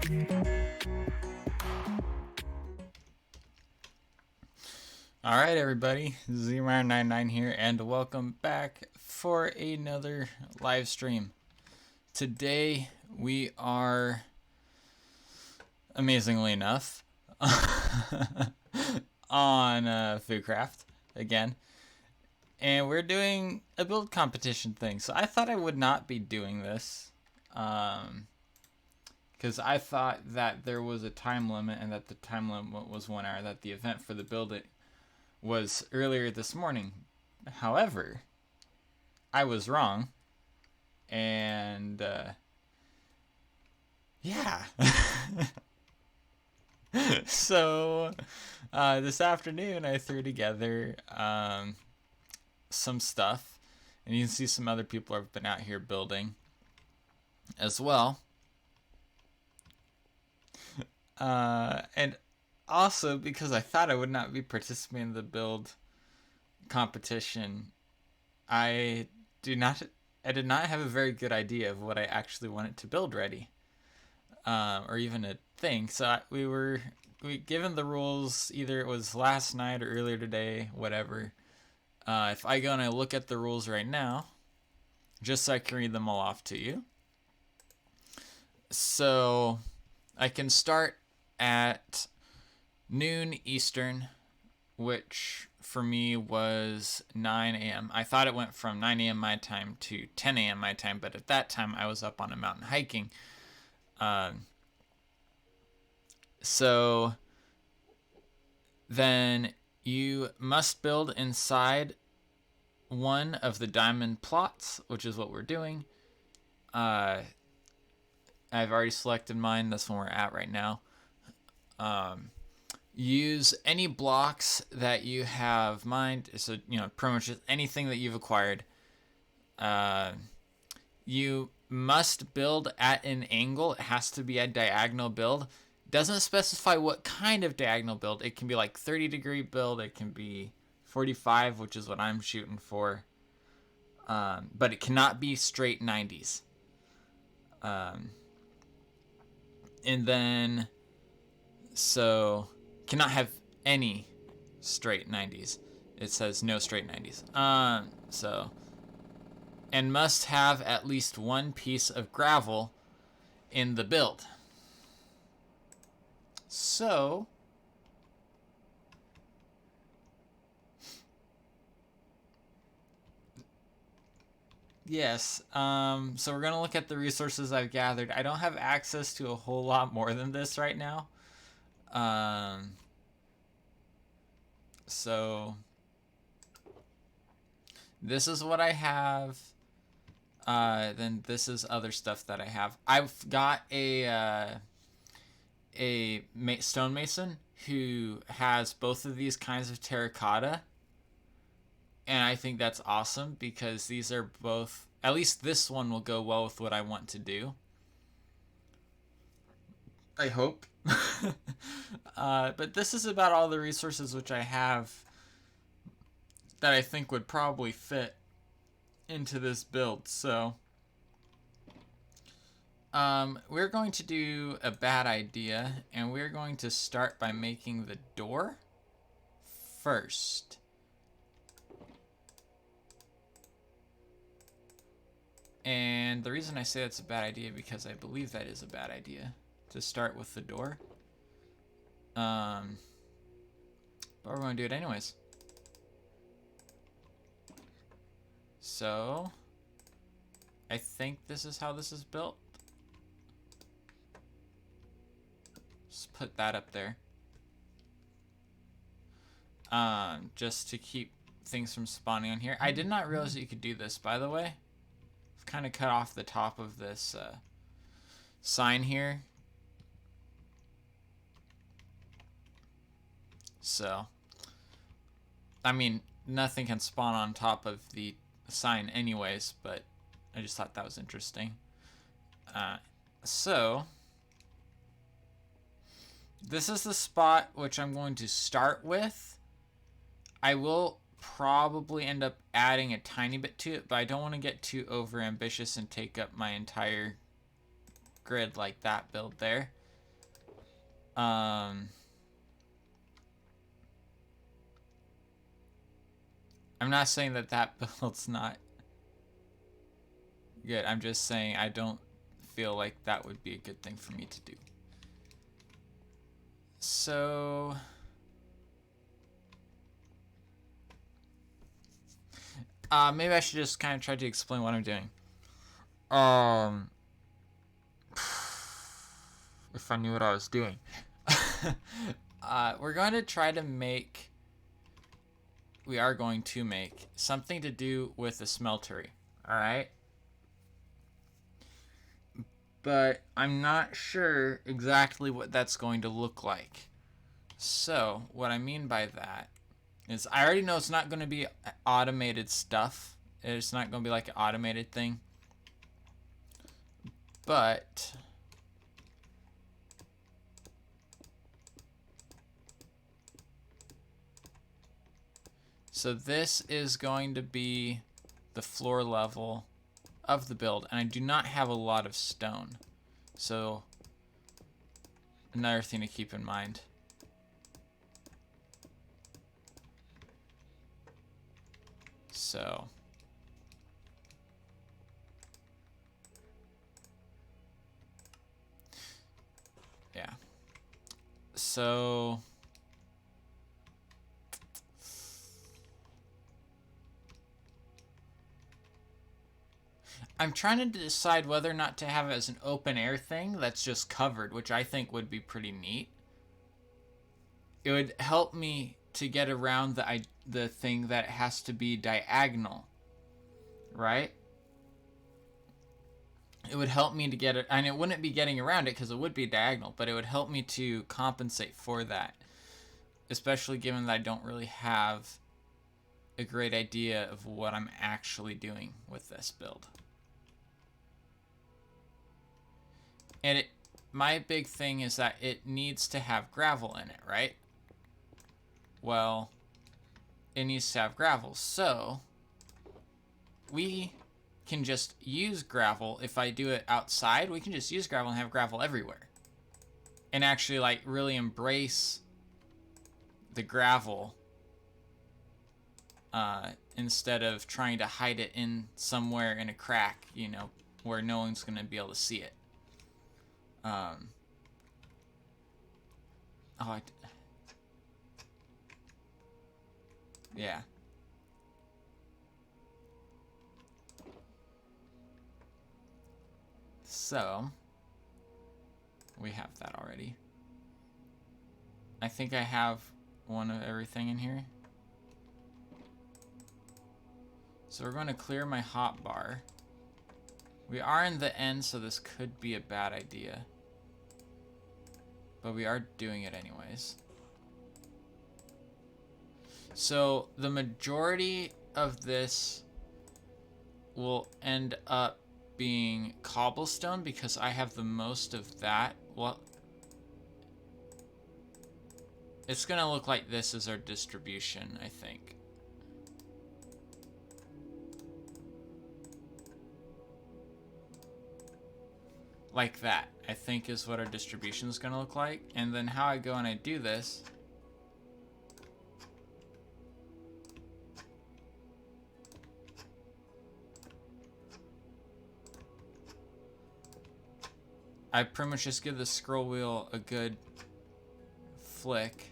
Alright everybody, Zmar99 here, and welcome back for another live stream. Today we are, amazingly enough, on FooCraft again. And we're doing a build competition thing. So I thought I would not be doing this. Because I thought that there was a time limit and that the time limit was 1 hour, that the event for the build it was earlier this morning. However, I was wrong, and yeah. So this afternoon I threw together some stuff, and you can see some other people have been out here building as well. And also, because I thought I would not be participating in the build competition, I did not have a very good idea of what I actually wanted to build ready, or even a thing. So we given the rules, either it was last night or earlier today, whatever. If I go and I look at the rules right now, just so I can read them all off to you. So I can start at noon Eastern, which for me was 9 a.m. I thought it went from 9 a.m. my time to 10 a.m. my time, but at that time I was up on a mountain hiking. So then you must build inside one of the diamond plots, which is what we're doing. I've already selected mine. That's one we're at right now. Use any blocks that you have mined, so pretty much anything that you've acquired. You must build at an angle. It has to be a diagonal build. Doesn't specify what kind of diagonal build. It can be like 30-degree build. It can be 45, which is what I'm shooting for. But it cannot be straight 90s. And then, so cannot have any straight 90s. It says no straight 90s. And must have at least one piece of gravel in the build. So yes, so we're gonna look at the resources I've gathered. I don't have access to a whole lot more than this right now. So this is what I have. Then this is other stuff that I have. I've got a stonemason who has both of these kinds of terracotta, and I think that's awesome because these are both, at least this one will go well with what I want to do. I hope. But this is about all the resources which I have that I think would probably fit into this build. So we're going to do a bad idea, and we're going to start by making the door first. And the reason I say that's a bad idea because I believe that is a bad idea to start with the door. But we're going to do it anyways. So I think this is how this is built. Just put that up there. Just to keep things from spawning on here. I did not realize that you could do this, by the way. I've kind of cut off the top of this sign here. So, I mean, nothing can spawn on top of the sign anyways, but I just thought that was interesting. So, this is the spot which I'm going to start with. I will probably end up adding a tiny bit to it, but I don't want to get too over ambitious and take up my entire grid like that build there. I'm not saying that that build's not good. I'm just saying I don't feel like that would be a good thing for me to do. So maybe I should just kind of try to explain what I'm doing. If I knew what I was doing. We're going to try to make... We are going to make something to do with the smeltery. Alright? But I'm not sure exactly what that's going to look like. So, what I mean by that is I already know it's not going to be automated stuff. It's not going to be like an automated thing. But... So this is going to be the floor level of the build, and I do not have a lot of stone. So another thing to keep in mind. So yeah. So I'm trying to decide whether or not to have it as an open air thing that's just covered, which I think would be pretty neat. It would help me to get around the thing that it has to be diagonal, right? It would help me to get it, and it wouldn't be getting around it because it would be diagonal, but it would help me to compensate for that, especially given that I don't really have a great idea of what I'm actually doing with this build. And my big thing is that it needs to have gravel in it, right? Well, it needs to have gravel, so we can just use gravel. If I do it outside, we can just use gravel and have gravel everywhere. And actually, like, really embrace the gravel instead of trying to hide it in somewhere in a crack, you know, where no one's going to be able to see it. Yeah. So, we have that already. I think I have one of everything in here. So we're going to clear my hotbar. We are in the end, so this could be a bad idea. But we are doing it anyways. So the majority of this will end up being cobblestone because I have the most of that. Well, it's gonna look like this is our distribution, I think. Like that, I think, is what our distribution is gonna look like. And then how I go and I do this I pretty much just give the scroll wheel a good flick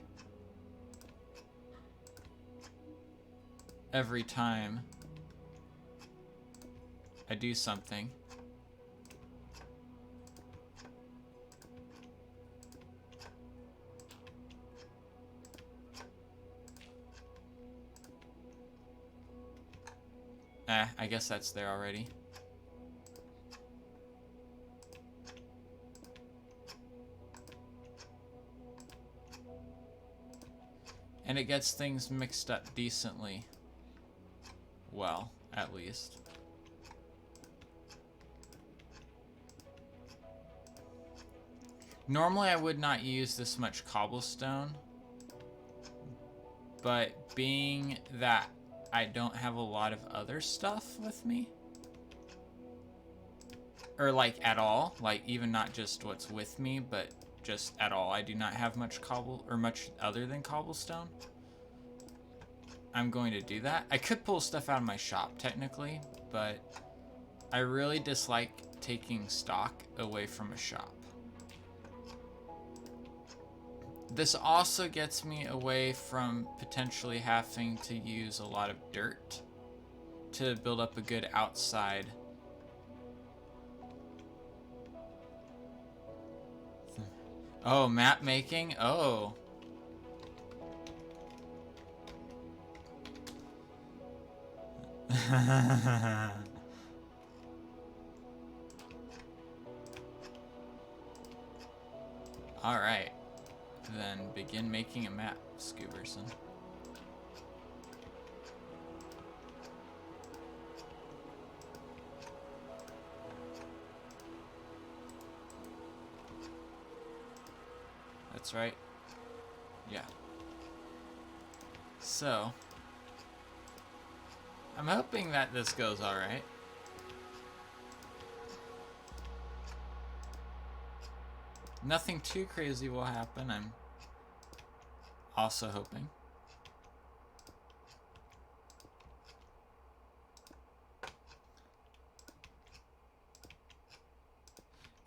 every time I do something. I guess that's there already. And it gets things mixed up decently. Well, at least. Normally I would not use this much cobblestone, but being that I don't have a lot of other stuff with me, or like at all, like even not just what's with me, but just at all. I do not have much cobble, or much other than cobblestone. I'm going to do that. I could pull stuff out of my shop, technically, but I really dislike taking stock away from a shop. This also gets me away from potentially having to use a lot of dirt to build up a good outside. Oh, map making? Oh. Alright. Then begin making a map, Scooberson. That's right. Yeah. So, I'm hoping that this goes alright. Nothing too crazy will happen, I'm also hoping.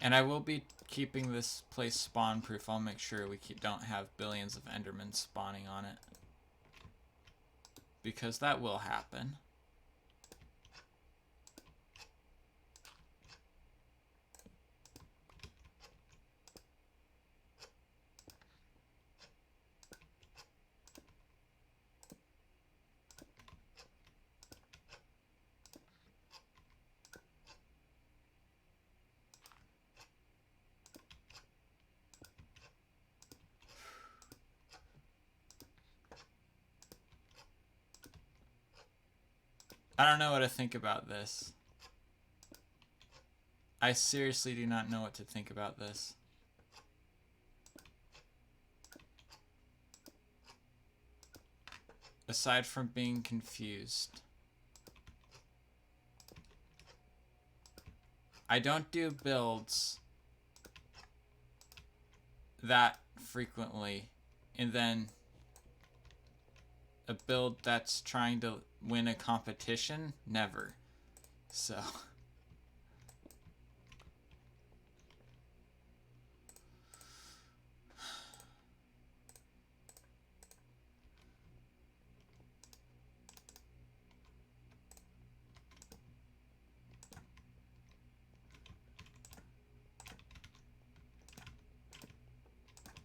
And I will be keeping this place spawn proof. I'll make sure we don't have billions of Endermen spawning on it, because that will happen. I don't know what to think about this. I seriously do not know what to think about this. Aside from being confused. I don't do builds that frequently, and then a build that's trying to win a competition, never. So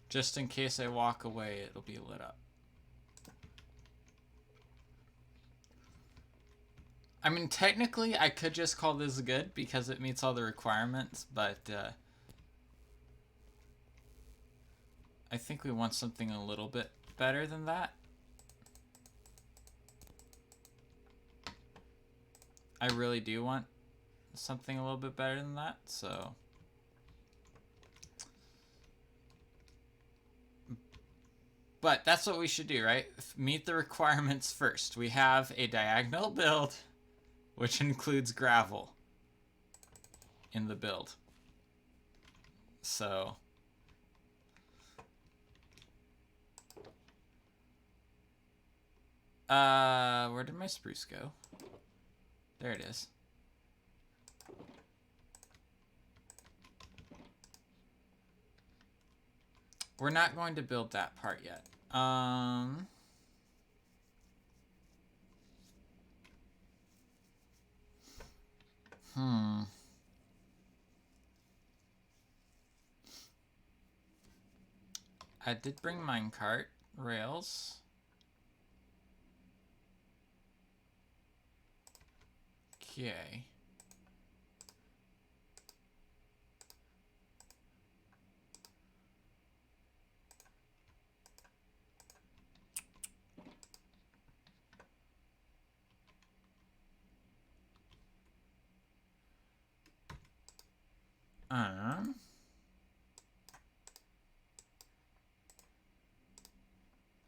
just in case I walk away, it'll be lit up. I mean, technically, I could just call this good because it meets all the requirements, but I think we want something a little bit better than that. I really do want something a little bit better than that, so. But that's what we should do, right? Meet the requirements first. We have a diagonal build, which includes gravel in the build. So where did my spruce go? There it is. We're not going to build that part yet. I did bring minecart rails. Okay.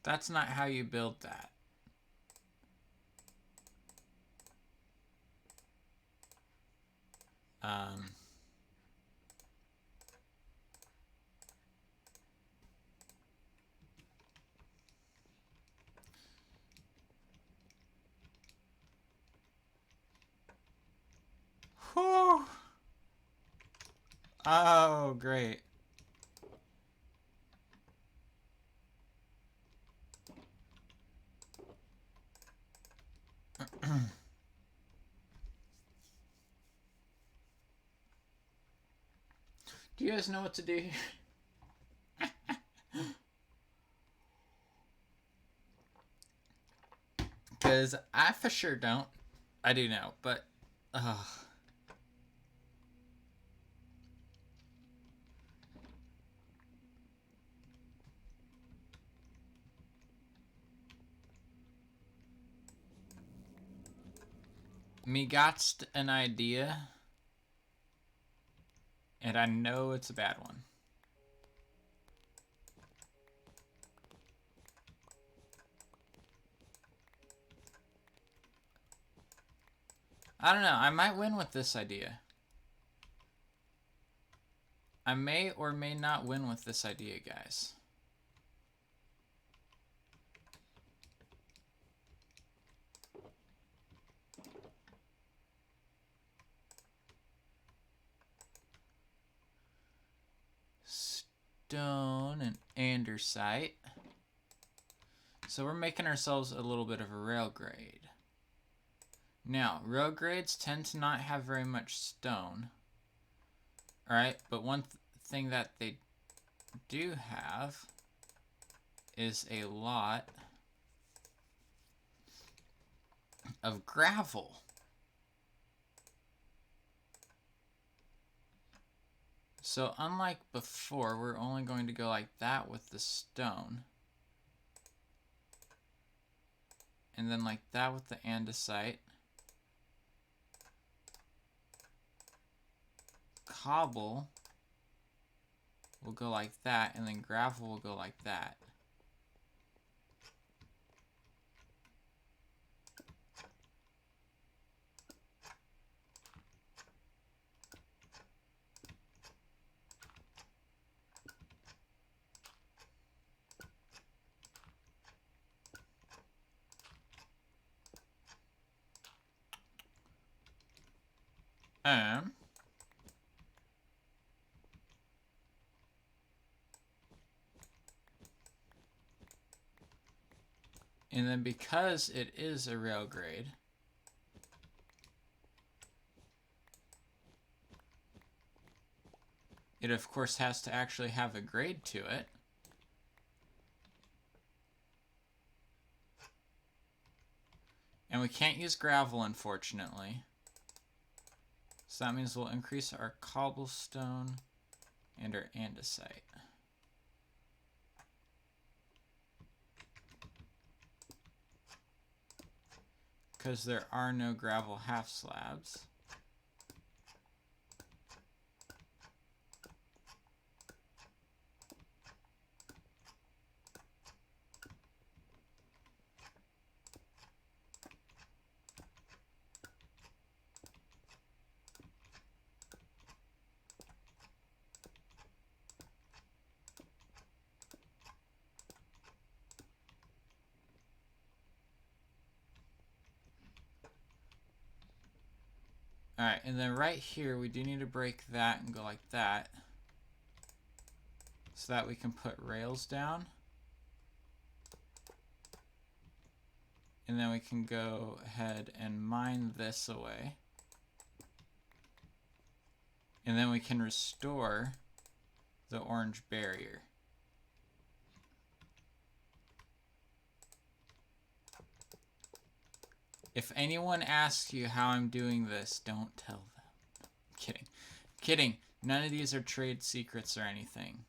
That's not how you build that. Oh, great. Do you guys know what to do here? Because I for sure don't. I do know, but... Me got an idea, and I know it's a bad one. I don't know. I might win with this idea. I may or may not win with this idea, guys. Stone and andesite. So we're making ourselves a little bit of a rail grade. Now, rail grades tend to not have very much stone. Alright, but one thing that they do have is a lot of gravel. So unlike before, we're only going to go like that with the stone. And then like that with the andesite. Cobble will go like that, and then gravel will go like that. And then because it is a rail grade, it of course has to actually have a grade to it. And we can't use gravel, unfortunately. So that means we'll increase our cobblestone and our andesite. Because there are no gravel half slabs. Alright, and then right here, we do need to break that and go like that. So that we can put rails down. And then we can go ahead and mine this away. And then we can restore the orange barrier. If anyone asks you how I'm doing this, don't tell them. I'm kidding. I'm kidding. None of these are trade secrets or anything.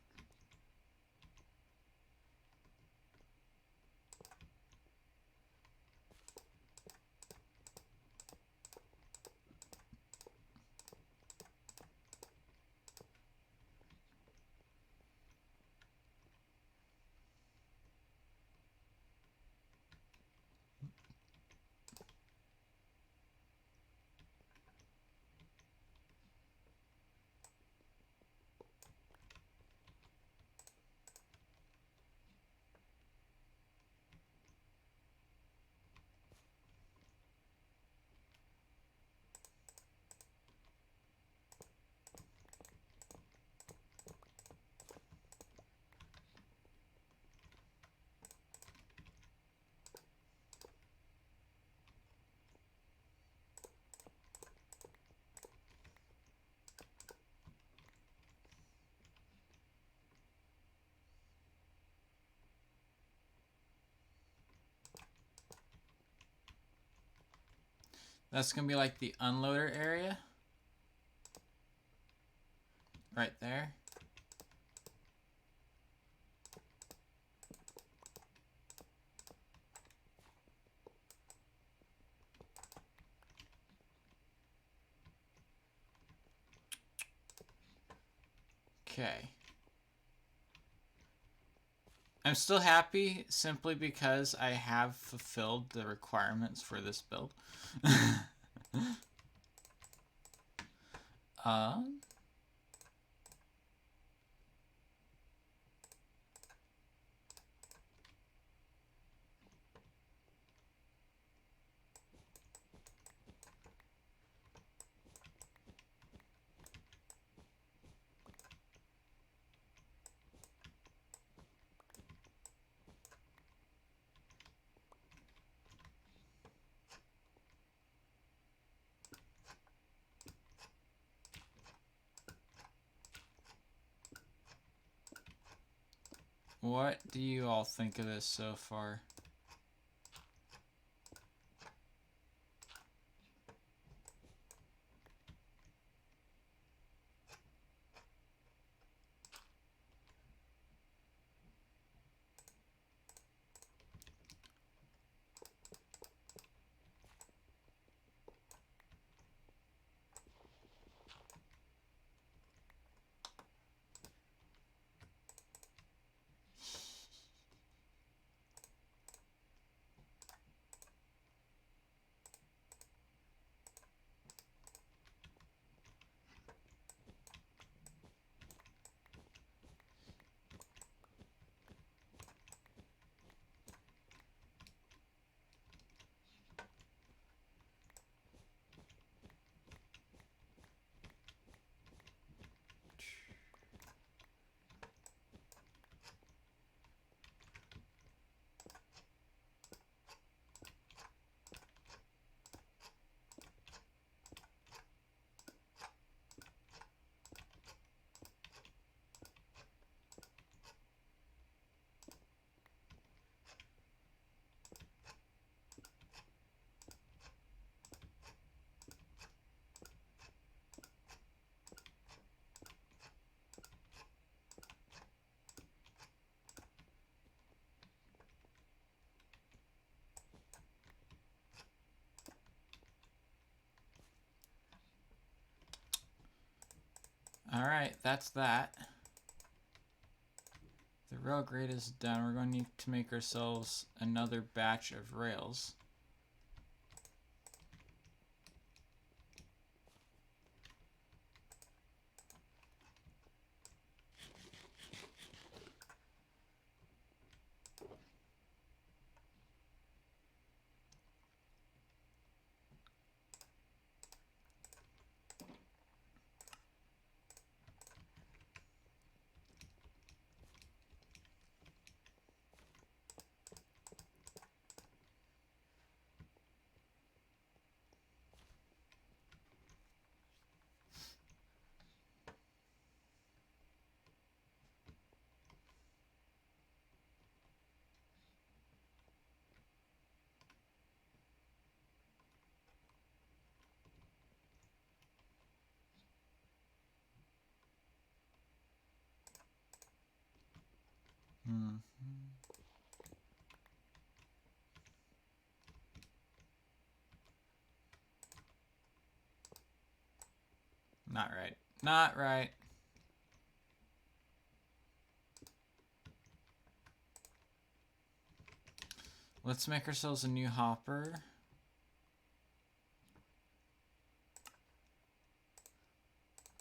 That's going to be like the unloader area. Right there. Okay. I'm still happy simply because I have fulfilled the requirements for this build. um, what do you all think of this so far? Alright, that's that. The rail grade is done. We're going to need to make ourselves another batch of rails. Not right. Not right. Let's make ourselves a new hopper.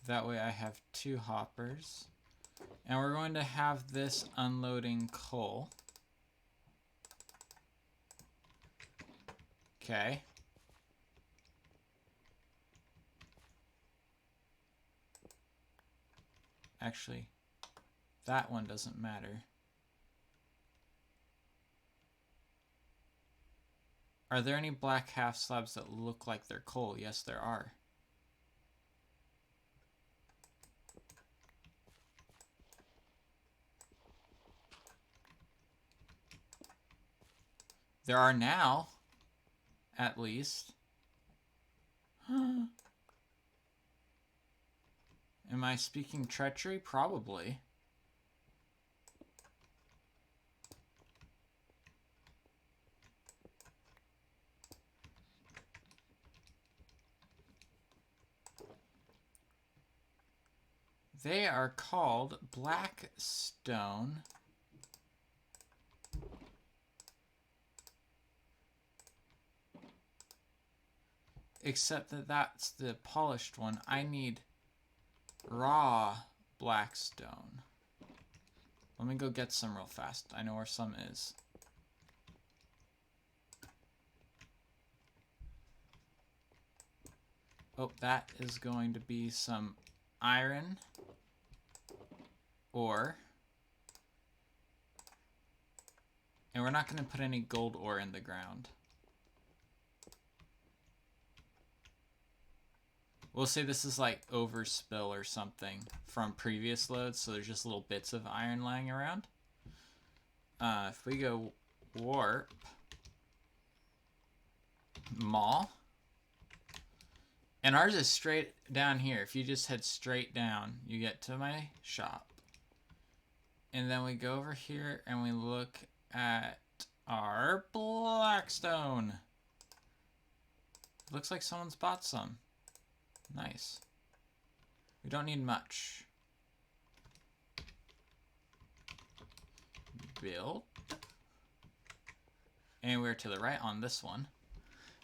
That way I have 2 hoppers. And we're going to have this unloading coal. Okay. Actually, that one doesn't matter. Are there any black half slabs that look like they're coal? Yes, there are. There are now, at least. Am I speaking treachery? Probably. They are called Blackstone. Except that that's the polished one. I need raw Blackstone. Let me go get some real fast. I know where some is. Oh, that is going to be some iron ore. And we're not going to put any gold ore in the ground. We'll say this is like overspill or something from previous loads, so there's just little bits of iron lying around. If we go warp, mall, and ours is straight down here. If you just head straight down, you get to my shop. And then we go over here and we look at our Blackstone. Looks like someone's bought some. Nice. We don't need much. Build. And we're to the right on this one.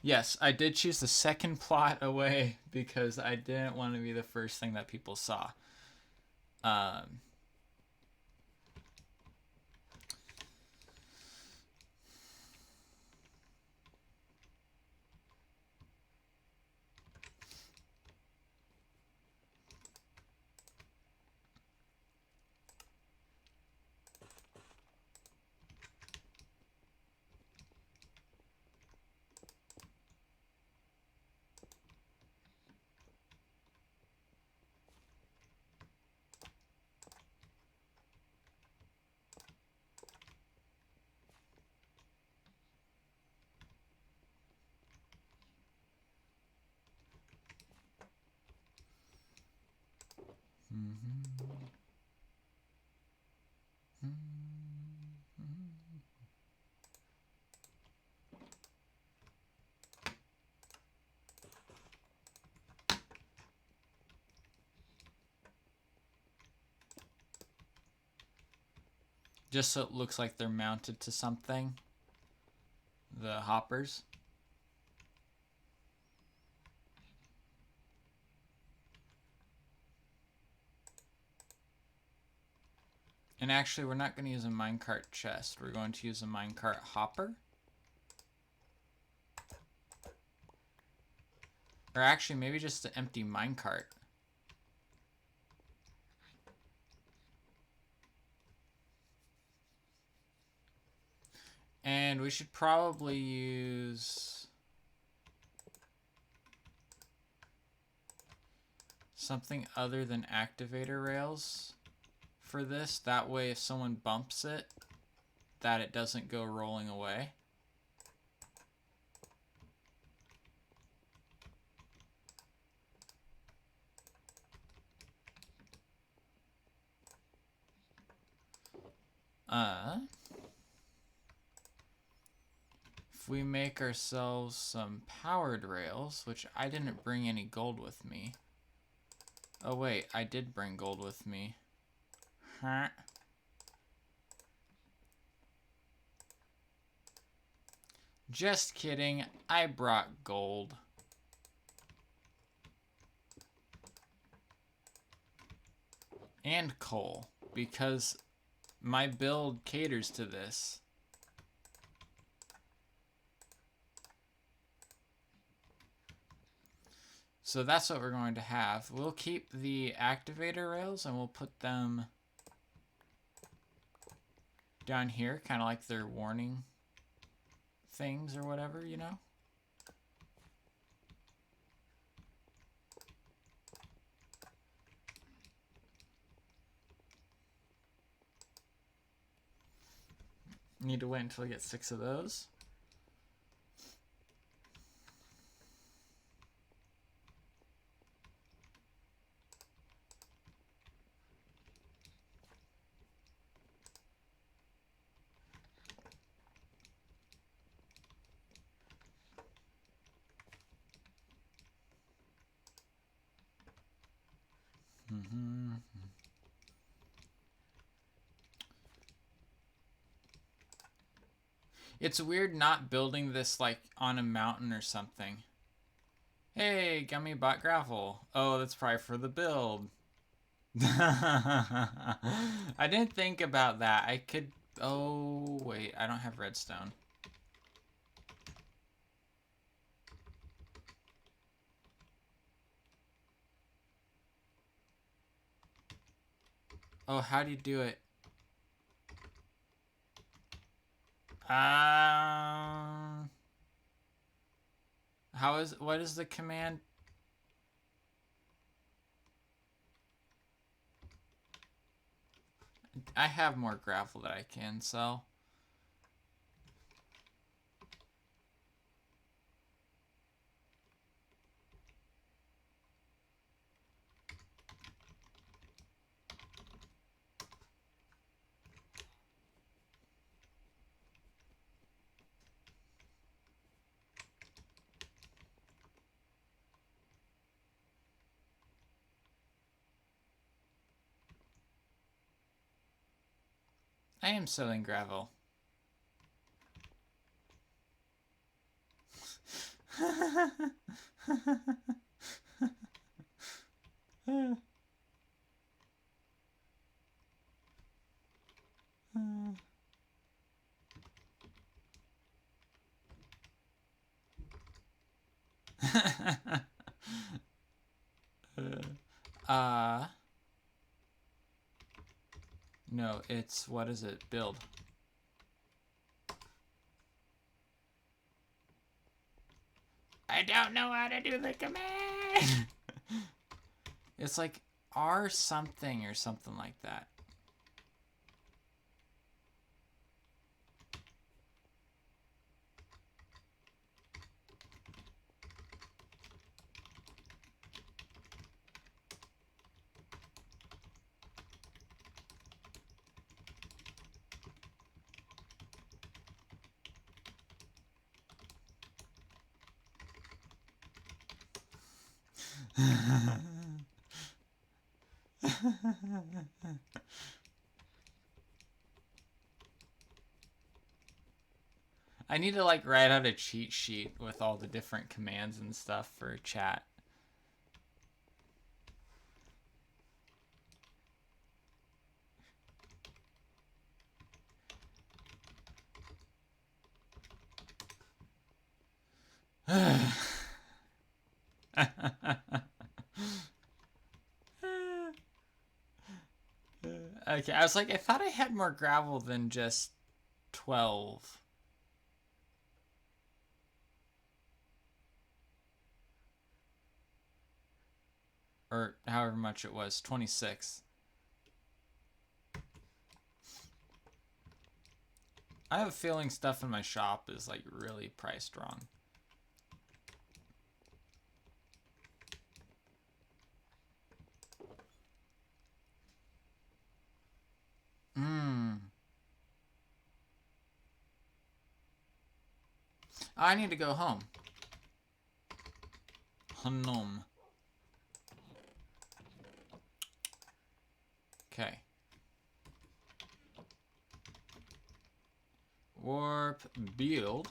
Yes, I did choose the second plot away because I didn't want to be the first thing that people saw. Just so it looks like they're mounted to something. The hoppers. And actually, we're not going to use a minecart chest. We're going to use a minecart hopper. Or actually, maybe just an empty minecart. And we should probably use something other than activator rails for this. That way, if someone bumps it, that it doesn't go rolling away. If we make ourselves some powered rails, which I didn't bring any gold with me. Oh wait, I did bring gold with me. Huh? Just kidding, I brought gold. And coal, because my build caters to this. So that's what we're going to have. We'll keep the activator rails and we'll put them down here, kind of like their warning things or whatever, you know? Need to wait until I get 6 of those. It's weird not building this like on a mountain or something. Hey, Gummy bought gravel. Oh, that's probably for the build. I didn't think about that. I could... Oh, wait. I don't have redstone. Oh, how do you do it? What is the command? I have more gravel that I can sell. I am selling gravel. No, it's, what is it? Build. I don't know how to do the command. It's like R something or something like that. I need to like write out a cheat sheet with all the different commands and stuff for chat. Okay, I was like, I thought I had more gravel than just 12. Or however much it was, 26. I have a feeling stuff in my shop is like really priced wrong. I need to go home. Home. Okay. Warp build.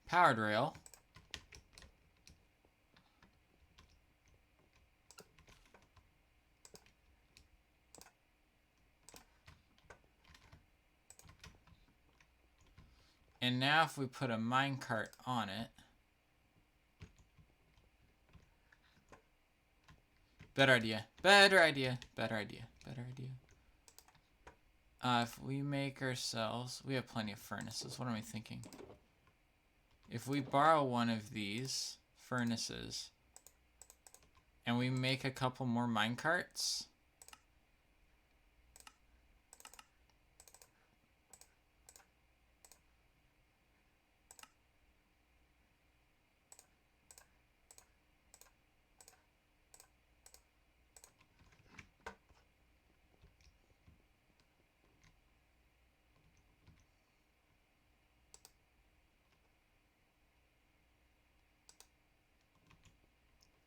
Powered rail. And now if we put a minecart on it. Better idea. Better idea. Better idea. Better idea. If we make ourselves... We have plenty of furnaces. What am I thinking? If we borrow one of these furnaces and we make a couple more minecarts...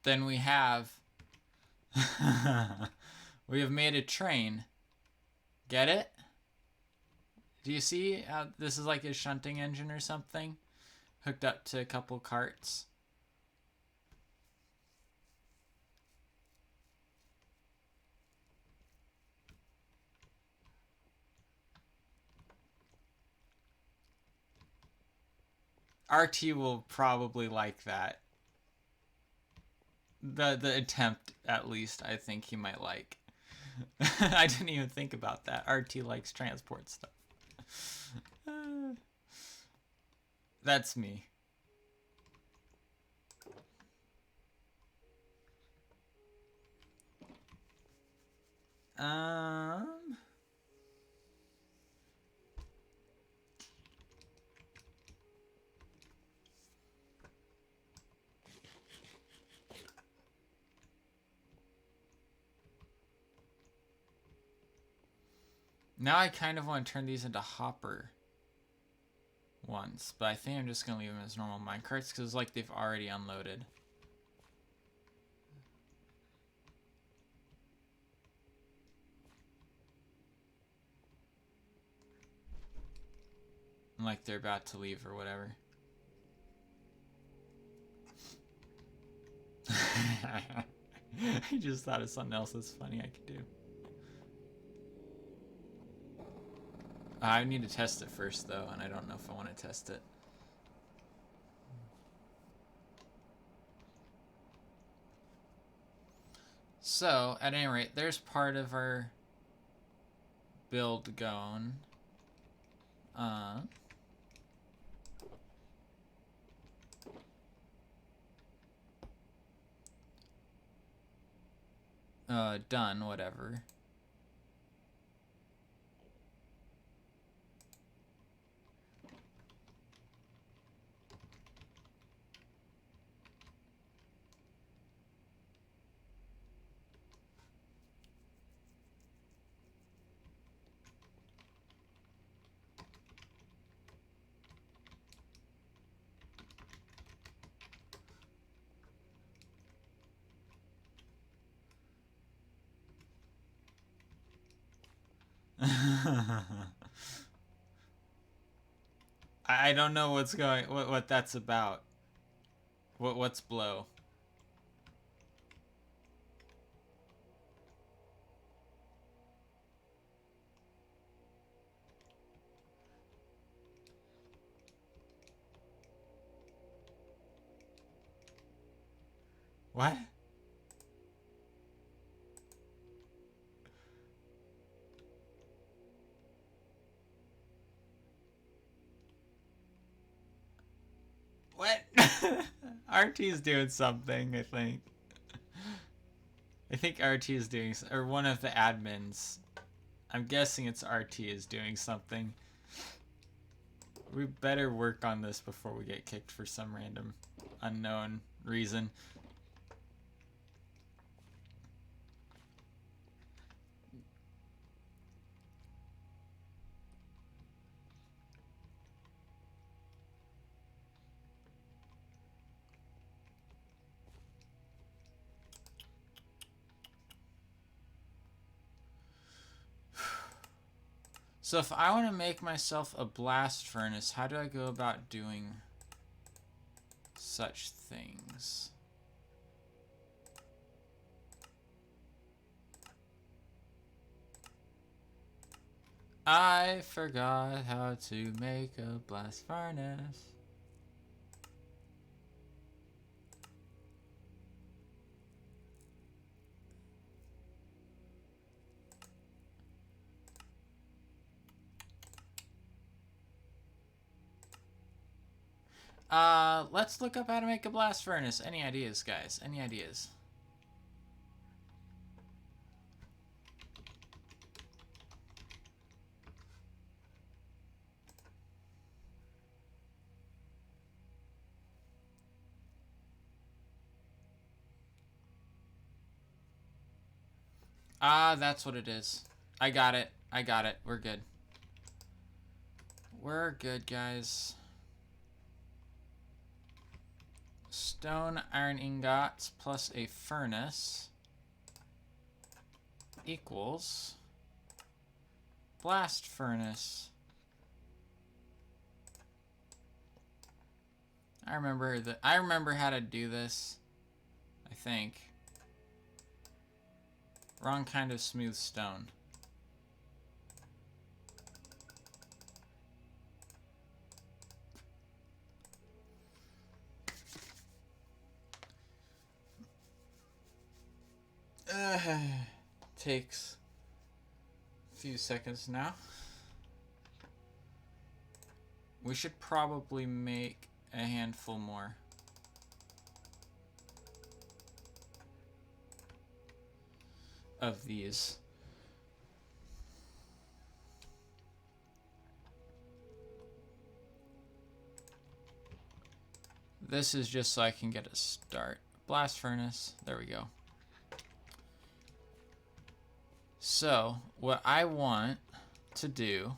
then we have we have made a train. Get it? Do you see how this is like a shunting engine or something? Hooked up to a couple carts. RT will probably like that. The attempt, at least, I think he might like. I didn't even think about that. RT likes transport stuff. That's me. Now I kind of want to turn these into hopper ones, but I think I'm just going to leave them as normal minecarts because it's like they've already unloaded. And like they're about to leave or whatever. I just thought of something else that's funny I could do. I need to test it first, though, and I don't know if I want to test it. So, at any rate, there's part of our build going. Done, whatever. I don't know what's going, what that's about. What's blow? What? What? RT's doing something, I think. I think RT is doing, or one of the admins. I'm guessing it's RT is doing something. We better work on this before we get kicked for some random unknown reason. So if I want to make myself a blast furnace, how do I go about doing such things? I forgot how to make a blast furnace. Let's look up how to make a blast furnace. Any ideas, guys? Any ideas? That's what it is. I got it. I got it. We're good. We're good, guys. Stone iron ingots plus a furnace equals blast furnace. I remember how to do this. I think. Wrong kind of smooth stone. Takes a few seconds now. We should probably make a handful more. Of these. This is just so I can get a start. Blast furnace. There we go. So, what I want to do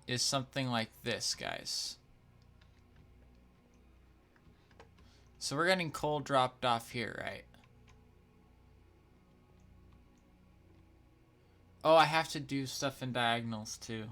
is something like this, guys. So we're getting coal dropped off here, right? Oh, I have to do stuff in diagonals too.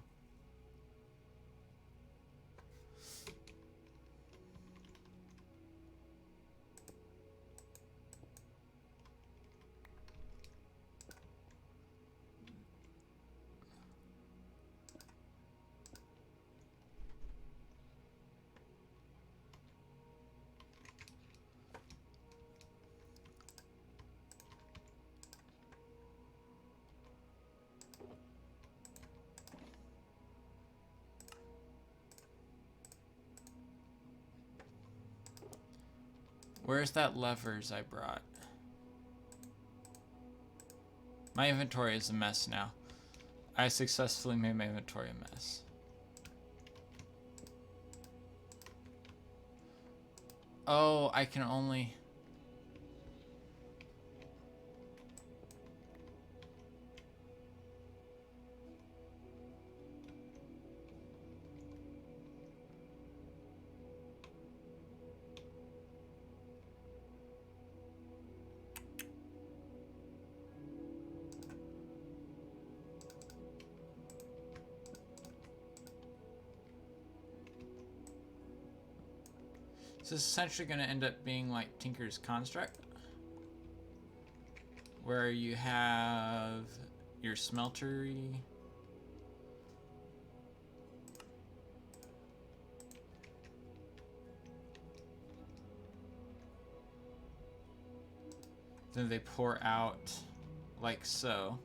Where's that levers I brought? My inventory is a mess now. I successfully made my inventory a mess. Oh, I can only... This is essentially going to end up being like Tinker's Construct, where you have your smeltery, then they pour out like so.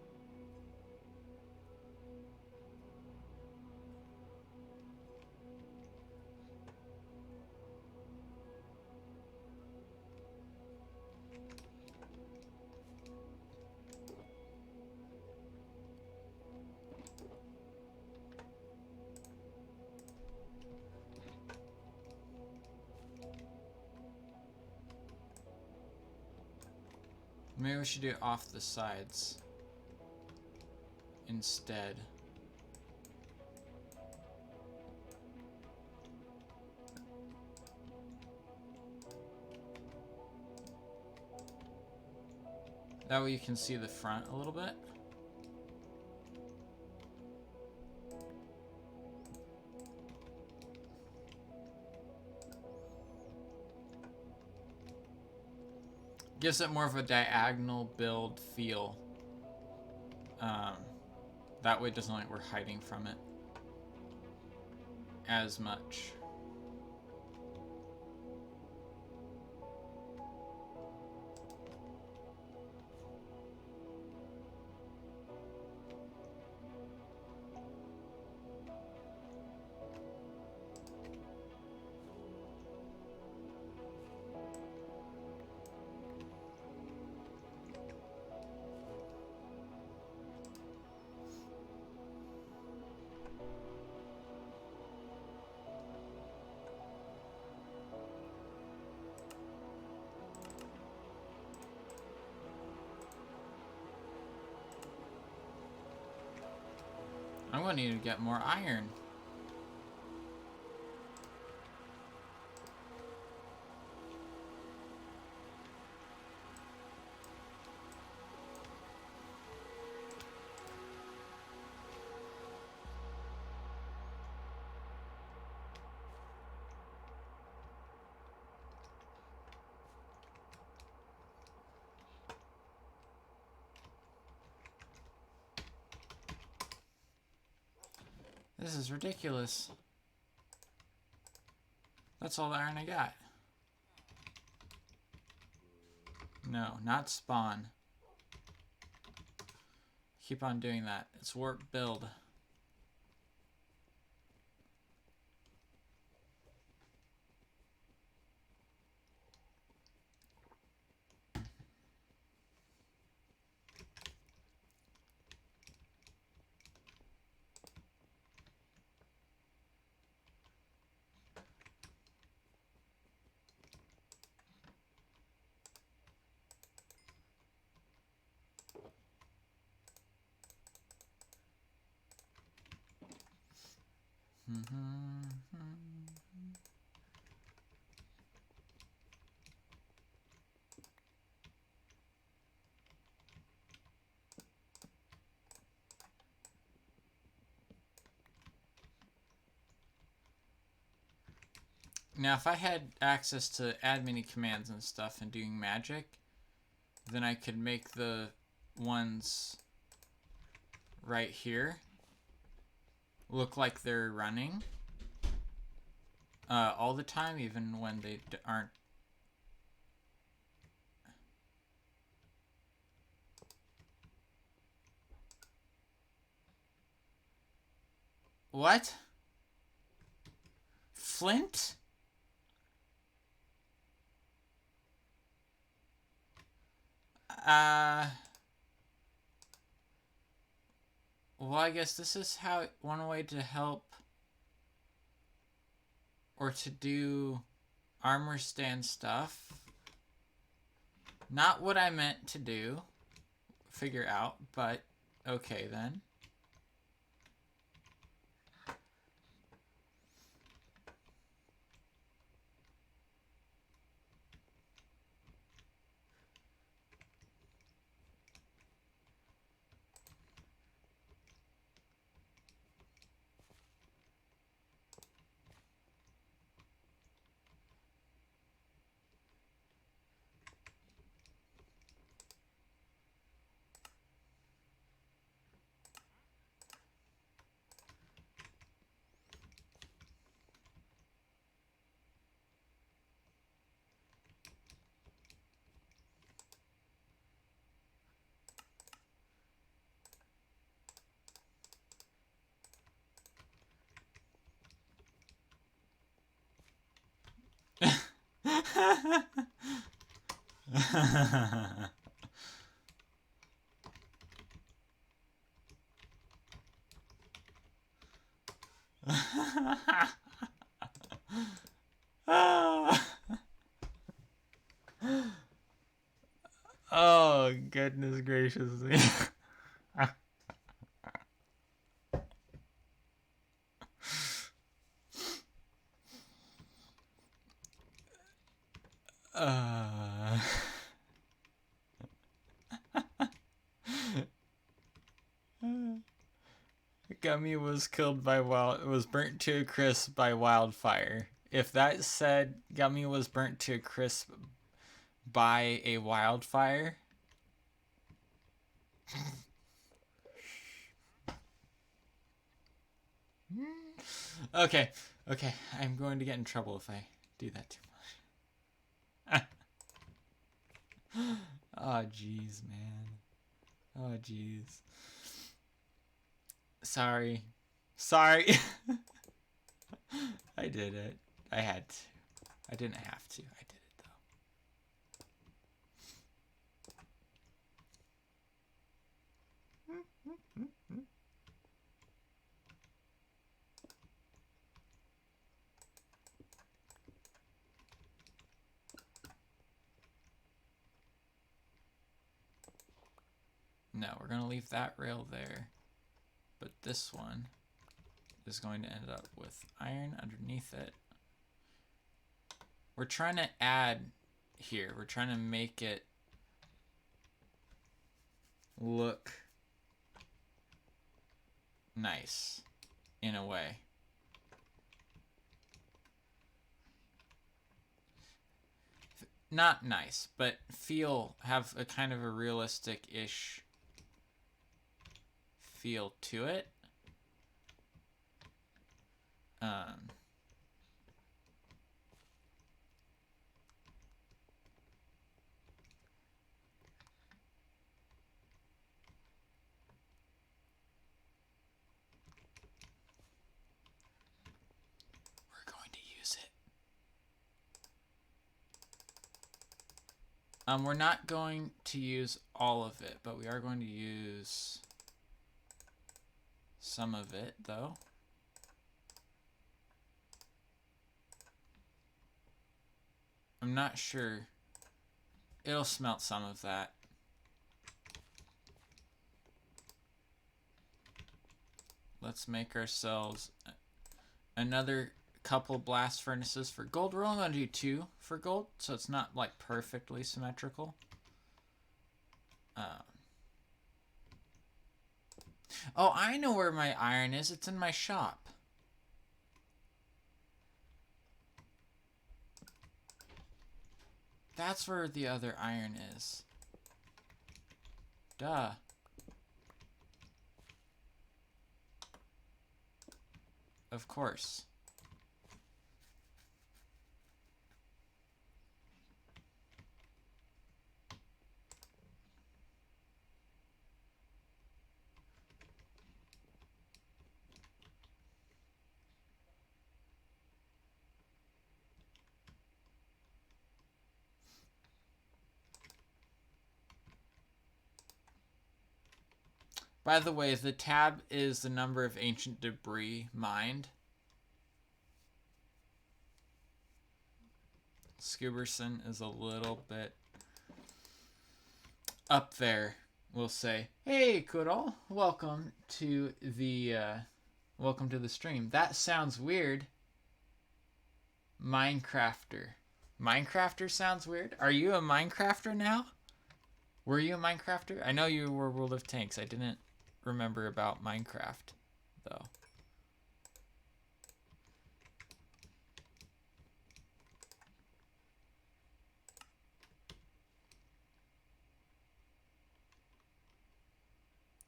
Maybe we should do it off the sides instead. That way you can see the front a little bit. Gives it more of a diagonal build feel. That way it doesn't look like we're hiding from it as much. I'm gonna need to get more iron. This is ridiculous. That's all the iron I got. No, not spawn. Keep on doing that. It's warp build. Now, if I had access to add many commands and stuff and doing magic, then I could make the ones right here look like they're running all the time, even when they aren't. What? Flint? Well, I guess this is how one way to help or to do armor stand stuff. Not what I meant to do, figure out, but okay then. Oh, goodness gracious me. Gummy was killed by was burnt to a crisp by wildfire. If that said Gummy was burnt to a crisp by a wildfire. Okay, I'm going to get in trouble if I do that too much. Oh, jeez, man. Oh, jeez. Sorry. I did it. I had to. I didn't have to. I did it, though. No, we're going to leave that rail there. But this one is going to end up with iron underneath it. We're trying to add here. We're trying to make it look nice in a way. Not nice, but have a kind of a realistic-ish feel to it. Um, we're going to use it. We're not going to use all of it, but we are going to use some of it, though. I'm not sure. It'll smelt some of that. Let's make ourselves another couple blast furnaces for gold. We're only going to do 2 for gold, so it's not like perfectly symmetrical. Oh, I know where my iron is. It's in my shop. That's where the other iron is. Duh. Of course. By the way, the tab is the number of ancient debris mined. Scuberson is a little bit up there, we'll say. Hey, Kudal, welcome to the stream. That sounds weird. Minecrafter. Minecrafter sounds weird. Are you a Minecrafter now? Were you a Minecrafter? I know you were World of Tanks. I didn't remember about Minecraft, though.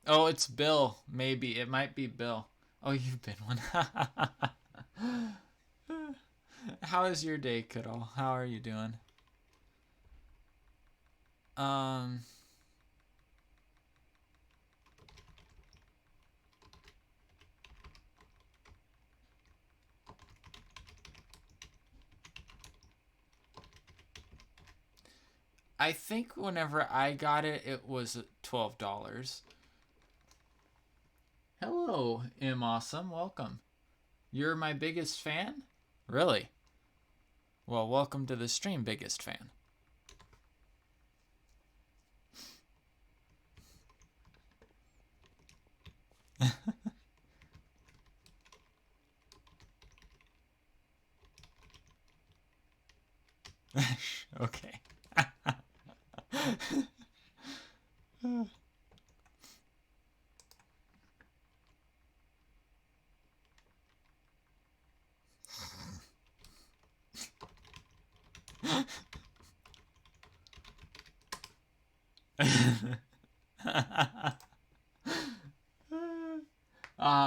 Oh, it's Bill. Maybe. It might be Bill. Oh, you've been one. How is your day, Kiddo? How are you doing? I think whenever I got it, it was $12. Hello, M Awesome. Welcome. You're my biggest fan? Really? Well, welcome to the stream, biggest fan. Okay.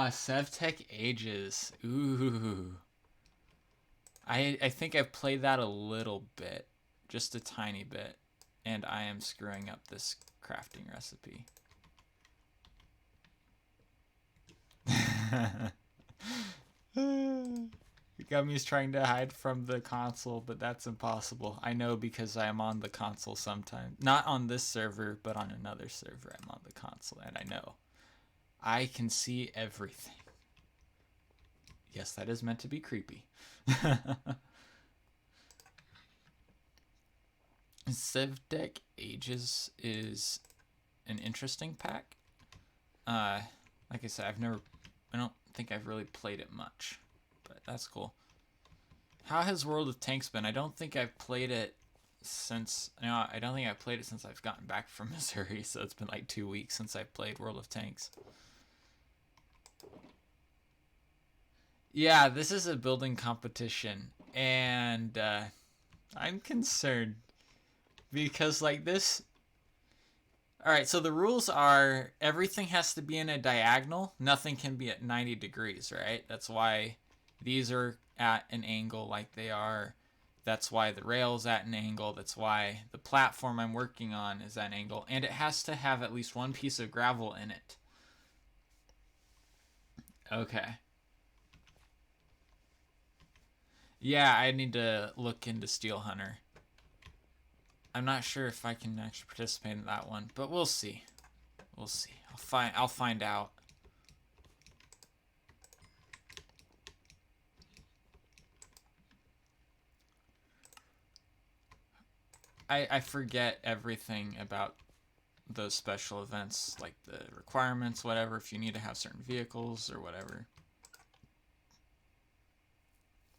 Sevtech Ages. Ooh. I think I've played that a little bit. Just a tiny bit. And I am screwing up this crafting recipe. Gummy's trying to hide from the console, but that's impossible. I know because I am on the console sometimes. Not on this server, but on another server I'm on the console, and I know. I can see everything. Yes, that is meant to be creepy. Civtech Ages is an interesting pack. Like I said, I don't think I've really played it much, but that's cool. How has World of Tanks been? I don't think I've played it since, I don't think I've played it since I've gotten back from Missouri, so it's been like 2 weeks since I've played World of Tanks. Yeah, this is a building competition, and I'm concerned because like this. All right, so the rules are everything has to be in a diagonal. Nothing can be at 90 degrees, right? That's why these are at an angle like they are. That's why the rail's at an angle. That's why the platform I'm working on is at an angle. And it has to have at least one piece of gravel in it. Okay. Yeah, I need to look into Steel Hunter. I'm not sure if I can actually participate in that one, but we'll see. We'll see. I'll find out. I forget everything about those special events, like the requirements, whatever, if you need to have certain vehicles or whatever.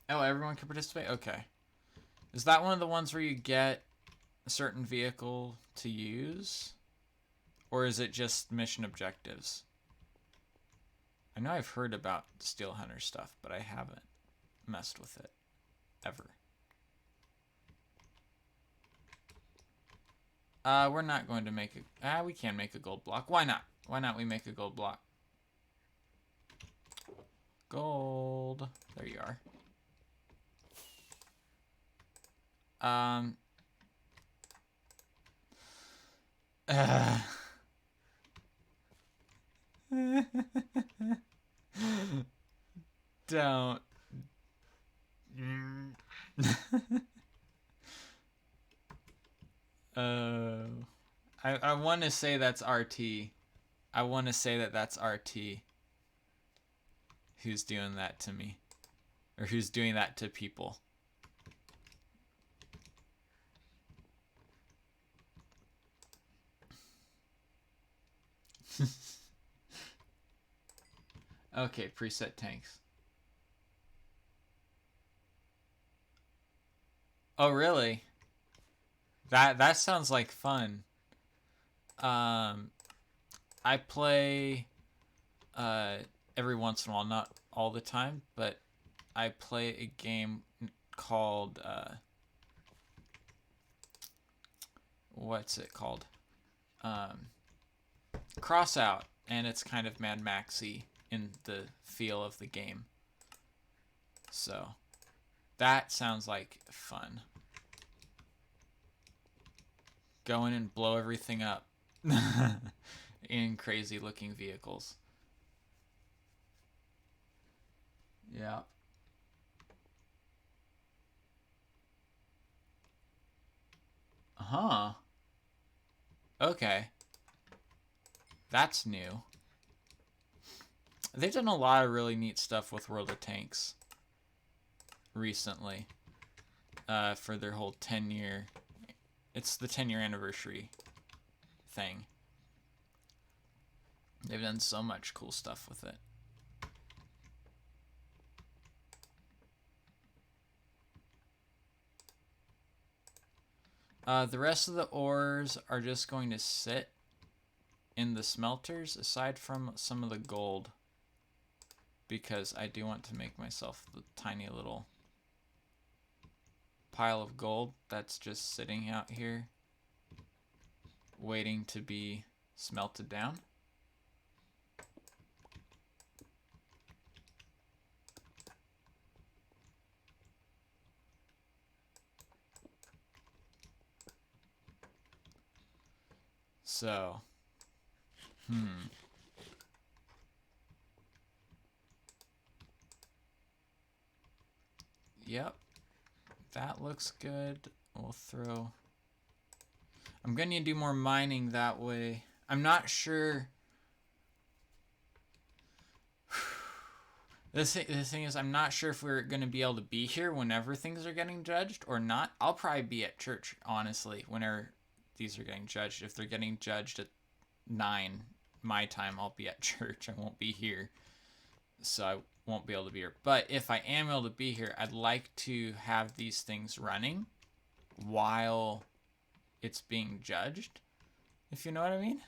Oh, everyone can participate? Okay. Is that one of the ones where you get a certain vehicle to use? Or is it just mission objectives? I know I've heard about Steel Hunter stuff, but I haven't messed with it ever. We're not going to make a... we can make a gold block. Why not? Why not we make a gold block? Gold. There you are. Don't. I want to say that's RT. I want to say that that's RT. Who's doing that to me. Or who's doing that to people. Okay, preset tanks. Oh, really? That sounds like fun. I play every once in a while, not all the time, but I play a game called what's it called? Crossout, and it's kind of Mad Maxy in the feel of the game. So that sounds like fun. Go in and blow everything up in crazy looking vehicles. Yeah. Huh. Okay. That's new. They've done a lot of really neat stuff with World of Tanks recently. For their whole 10-year... It's the 10-year anniversary thing. They've done so much cool stuff with it. The rest of the ores are just going to sit in the smelters, aside from some of the gold. Because I do want to make myself the tiny little pile of gold that's just sitting out here, waiting to be smelted down. So, Yep. That looks good. We'll throw... I'm going to do more mining that way. I'm not sure... The thing is, I'm not sure if we're going to be able to be here whenever things are getting judged or not. I'll probably be at church, honestly, whenever these are getting judged. If they're getting judged at 9 my time, I'll be at church. I won't be here. So I won't be able to be here. But if I am able to be here, I'd like to have these things running while it's being judged, if you know what I mean.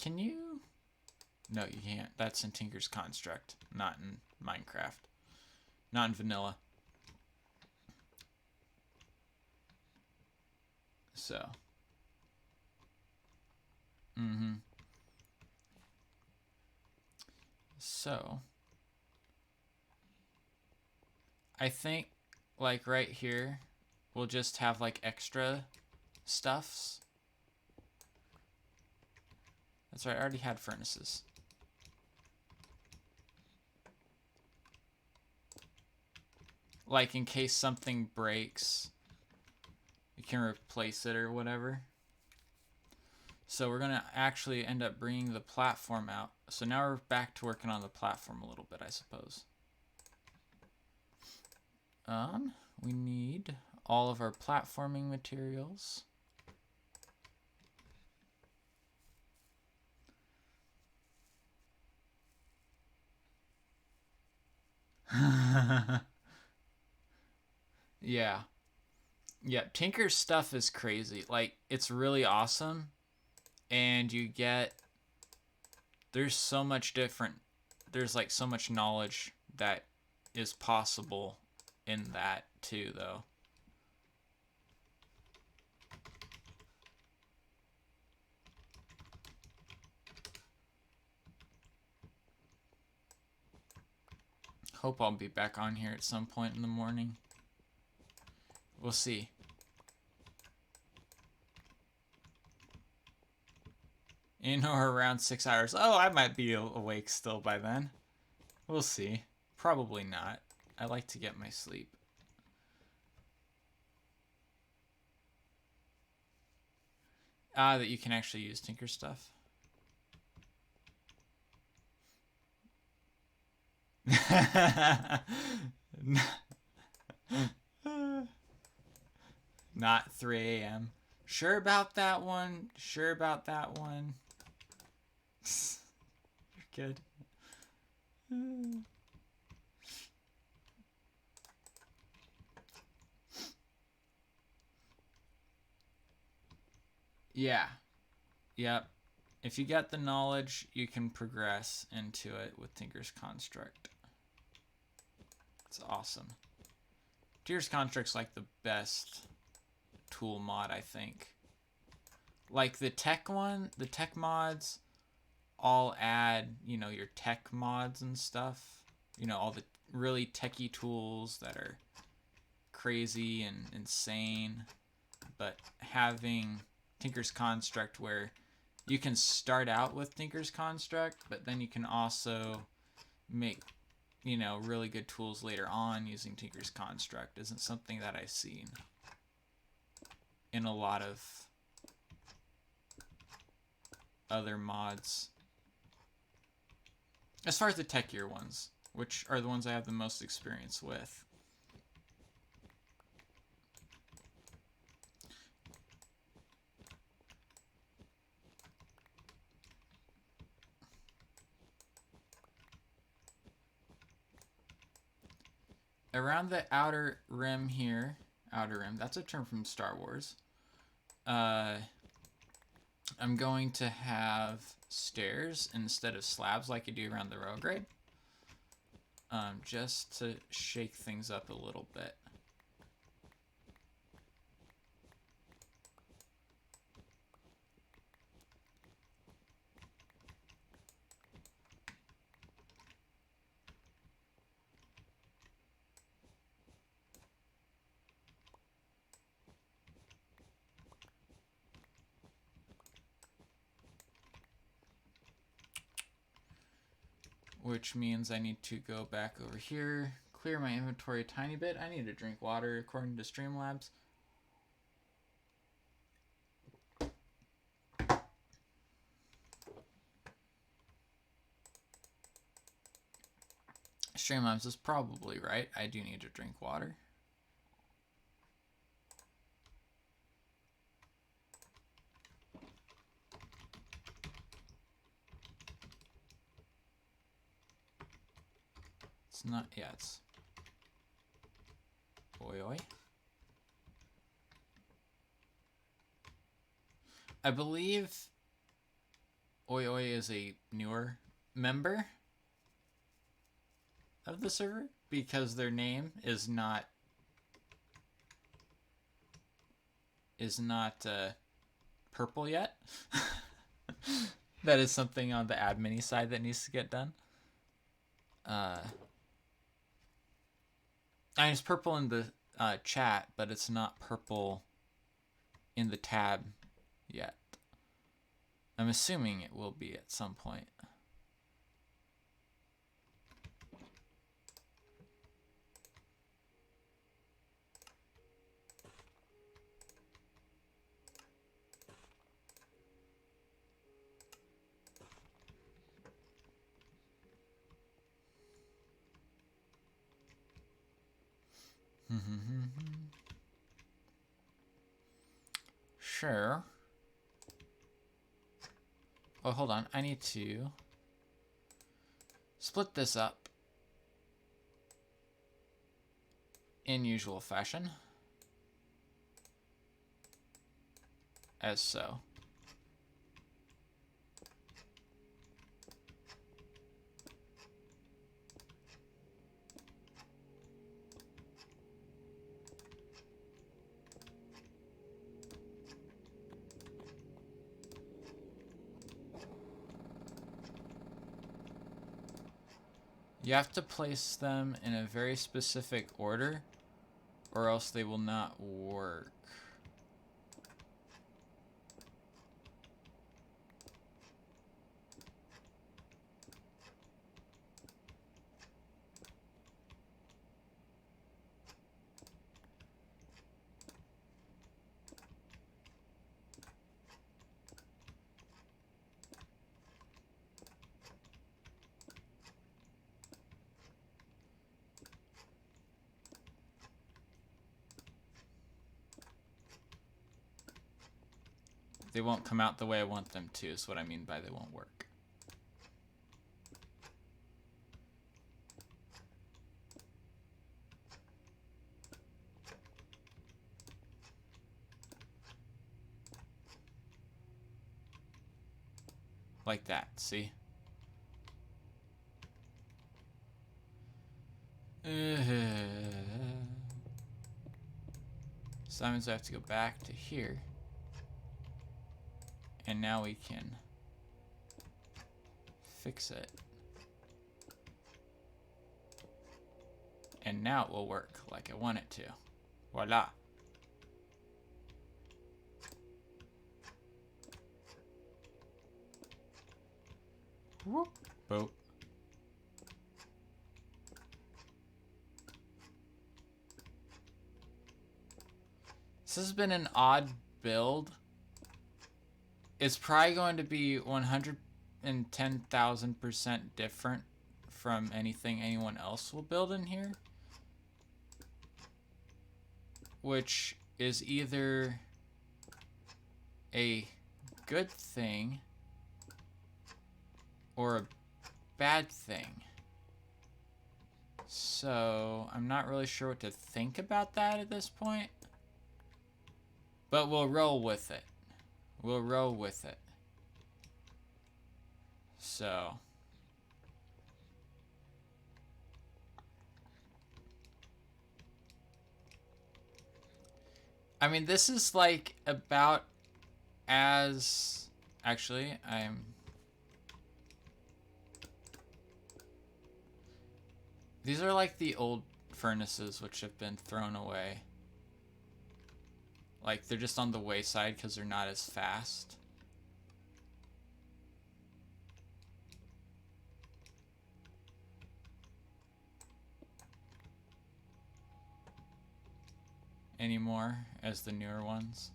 Can you? No, you can't. That's in Tinker's Construct, not in Minecraft. Not in vanilla. So. Mm-hmm. So, I think, like, right here, we'll just have, like, extra stuffs. That's right, I already had furnaces. Like, in case something breaks, you can replace it or whatever. So we're gonna actually end up bringing the platform out. So now we're back to working on the platform a little bit, I suppose. We need all of our platforming materials. Yeah. Yeah, Tinker's stuff is crazy. Like, it's really awesome. And you get, there's so much different, there's like so much knowledge that is possible in that too, though. Hope I'll be back on here at some point in the morning. We'll see. In or around 6 hours. Oh, I might be awake still by then. We'll see. Probably not. I like to get my sleep. That you can actually use Tinker stuff. Not 3 a.m. Sure about that one? Sure about that one? You're good. Yeah. Yep. If you get the knowledge, you can progress into it with Tinker's Construct. It's awesome. Tinker's Construct's like the best tool mod, I think. Like the tech one, the tech mods all add, you know, your tech mods and stuff. You know, all the really techie tools that are crazy and insane. But having Tinker's Construct where you can start out with Tinker's Construct, but then you can also make, you know, really good tools later on using Tinker's Construct isn't something that I've seen in a lot of other mods. As far as the techier ones, which are the ones I have the most experience with. Around the outer rim here, outer rim, that's a term from Star Wars. I'm going to have stairs instead of slabs like you do around the road grade. Just to shake things up a little bit. Which means I need to go back over here, clear my inventory a tiny bit. I need to drink water according to Streamlabs. Streamlabs is probably right. I do need to drink water. It's not, yeah, it's oi oi. I believe oi oi is a newer member of the server because their name is not purple yet. That is something on the admin side that needs to get done. I mean, it's purple in the chat, but it's not purple in the tab yet. I'm assuming it will be at some point. Sure. Oh, hold on. I need to split this up in usual fashion. As so. You have to place them in a very specific order, or else they will not work. They won't come out the way I want them to, is what I mean by they won't work. Like that, see? So that means I have to go back to here. And now we can fix it. And now it will work like I want it to. Voila. Whoop, boop. This has been an odd build. It's probably going to be 110,000% different from anything anyone else will build in here. Which is either a good thing or a bad thing. So I'm not really sure what to think about that at this point. But we'll roll with it. We'll roll with it. So. I mean, this is like about as... Actually, These are like the old furnaces which have been thrown away. Like, they're just on the wayside because they're not as fast. Anymore as the newer ones.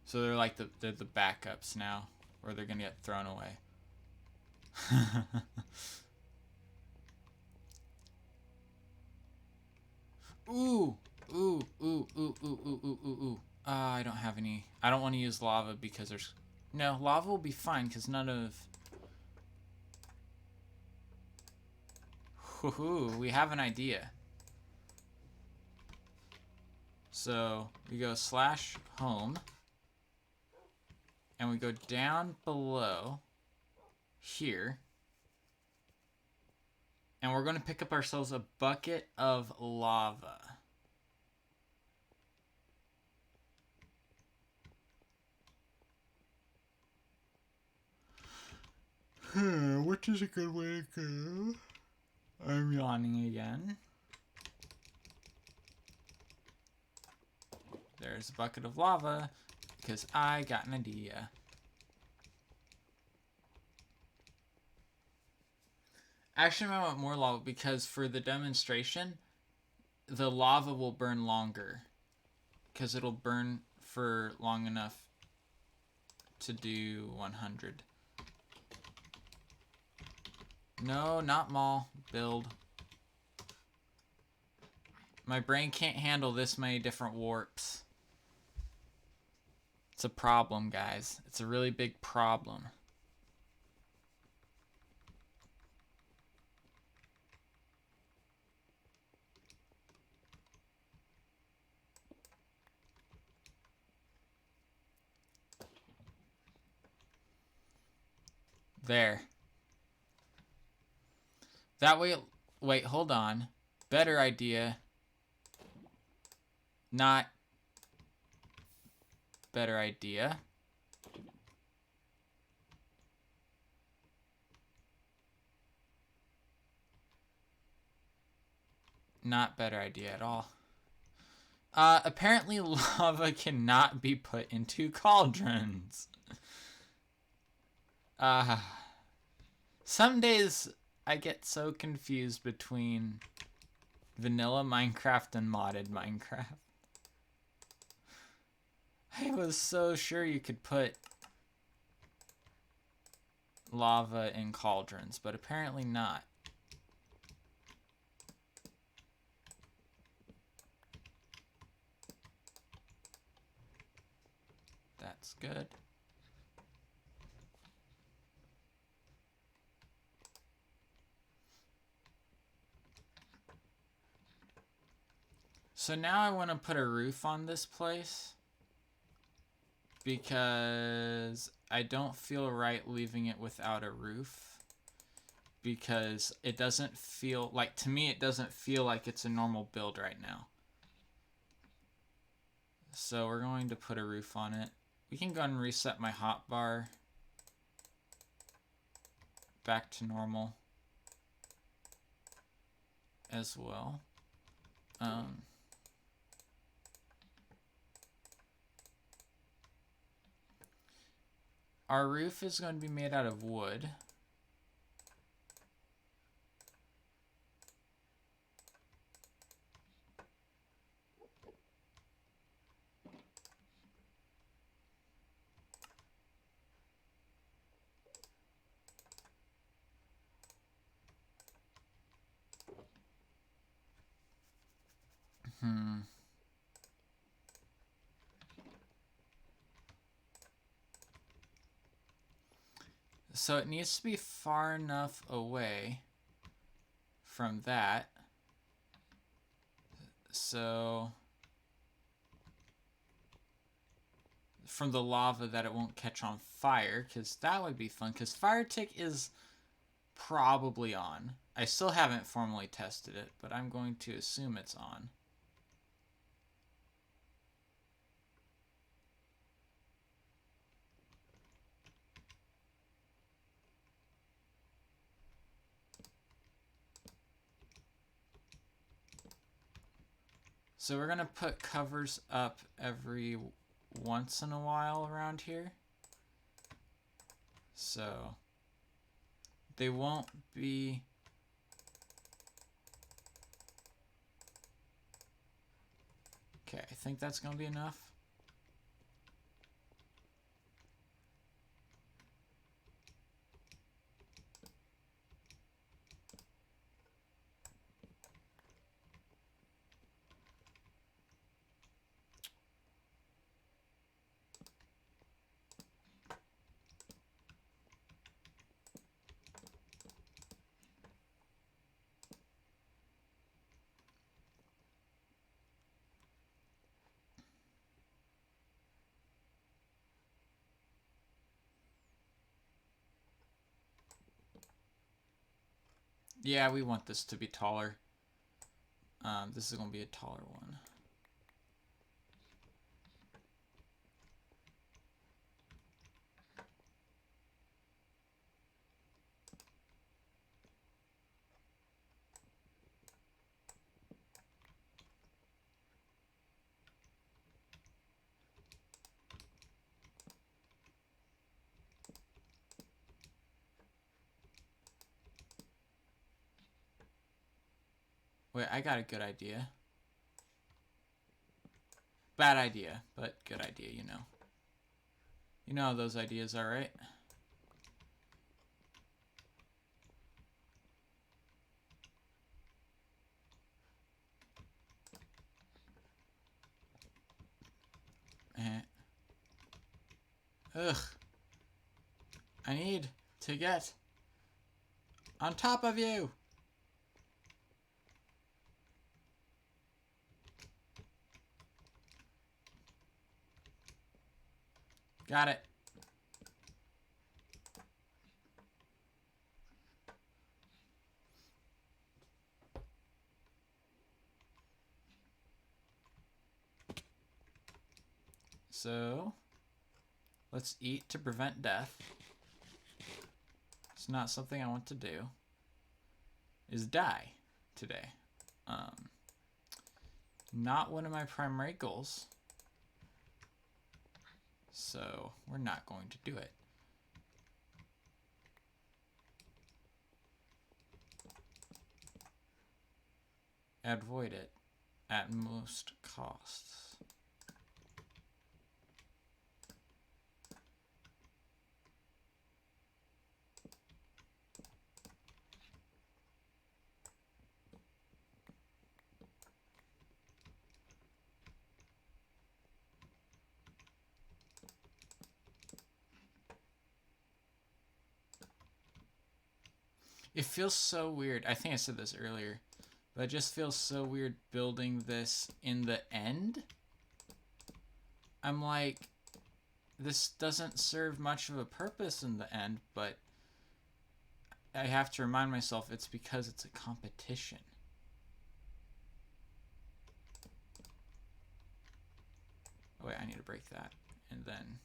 So they're like they're the backups now, or they're gonna get thrown away. Ooh, ooh, ooh, ooh, ooh, ooh, ooh, ooh, ooh. I don't have any. I don't want to use lava because there's... No, lava will be fine because none of... Woohoo, we have an idea. So we go /home. And we go down below here. And we're going to pick up ourselves a bucket of lava. Which is a good way to go. I'm yawning again. There's a bucket of lava because I got an idea. Actually, I want more lava because for the demonstration, the lava will burn longer because it'll burn for long enough to do 100. No, not mall. Build. My brain can't handle this many different warps. It's a problem, guys. It's a really big problem. There. That way, wait, hold on. Better idea. Not better idea. Not better idea at all. Apparently lava cannot be put into cauldrons. Some days I get so confused between vanilla Minecraft and modded Minecraft. I was so sure you could put lava in cauldrons, but apparently not. That's good. So now I want to put a roof on this place because I don't feel right leaving it without a roof, because it doesn't feel like, to me, it doesn't feel like it's a normal build right now. So we're going to put a roof on it. We can go and reset my hotbar back to normal as well. Our roof is going to be made out of wood. So it needs to be far enough away from that. So from the lava, that it won't catch on fire, because that would be fun, because fire tick is probably on. I still haven't formally tested it, but I'm going to assume it's on. So we're gonna put covers up every once in a while around here. So they won't be... Okay, I think that's gonna be enough. Yeah, we want this to be taller. This is going to be a taller one. Wait, I got a good idea. Bad idea, but good idea, you know. You know how those ideas are, right? Ugh. I need to get on top of you. Got it. So, let's eat to prevent death. It's not something I want to do. Is die today. Not one of my primary goals. So, we're not going to do it. Avoid it at most costs. It feels so weird. I think I said this earlier, but it just feels so weird building this in the end. I'm like, this doesn't serve much of a purpose in the end, but I have to remind myself it's because it's a competition. Oh wait, I need to break that. And then...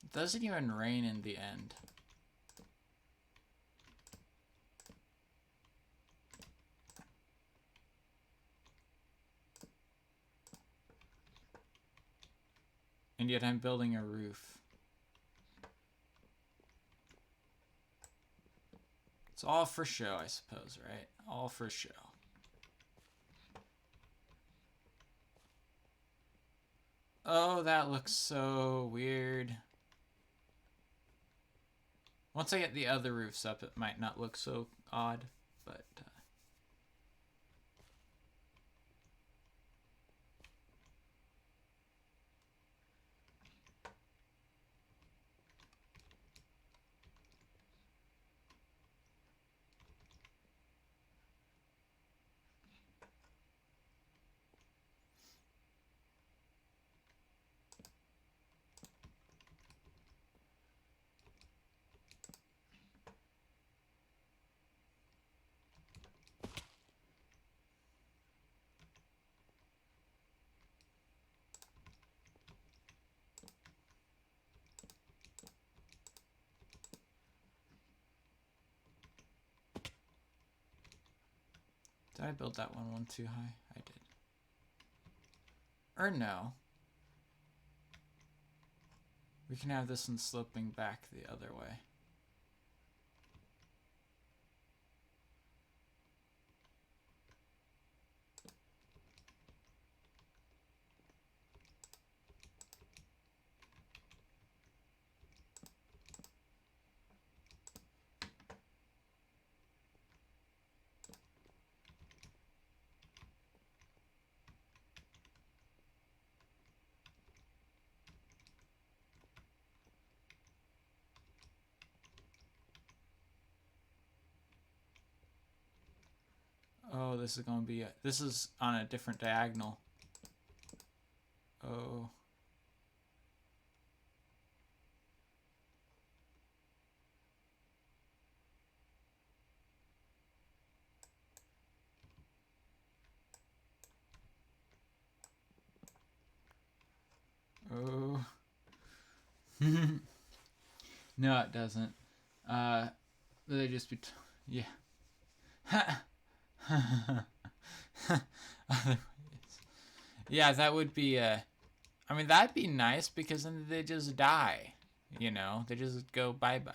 It doesn't even rain in the end. And yet I'm building a roof. It's all for show, I suppose, right? All for show. Oh, that looks so weird. Once I get the other roofs up, it might not look so odd, but... Did I build that one too high? I did. Or no. We can have this one sloping back the other way. Oh, this is gonna be this is on a different diagonal. Oh. Oh. No, it doesn't. They just be. Yeah. Yeah, that would be. I mean, that'd be nice because then they just die. You know, they just go bye bye.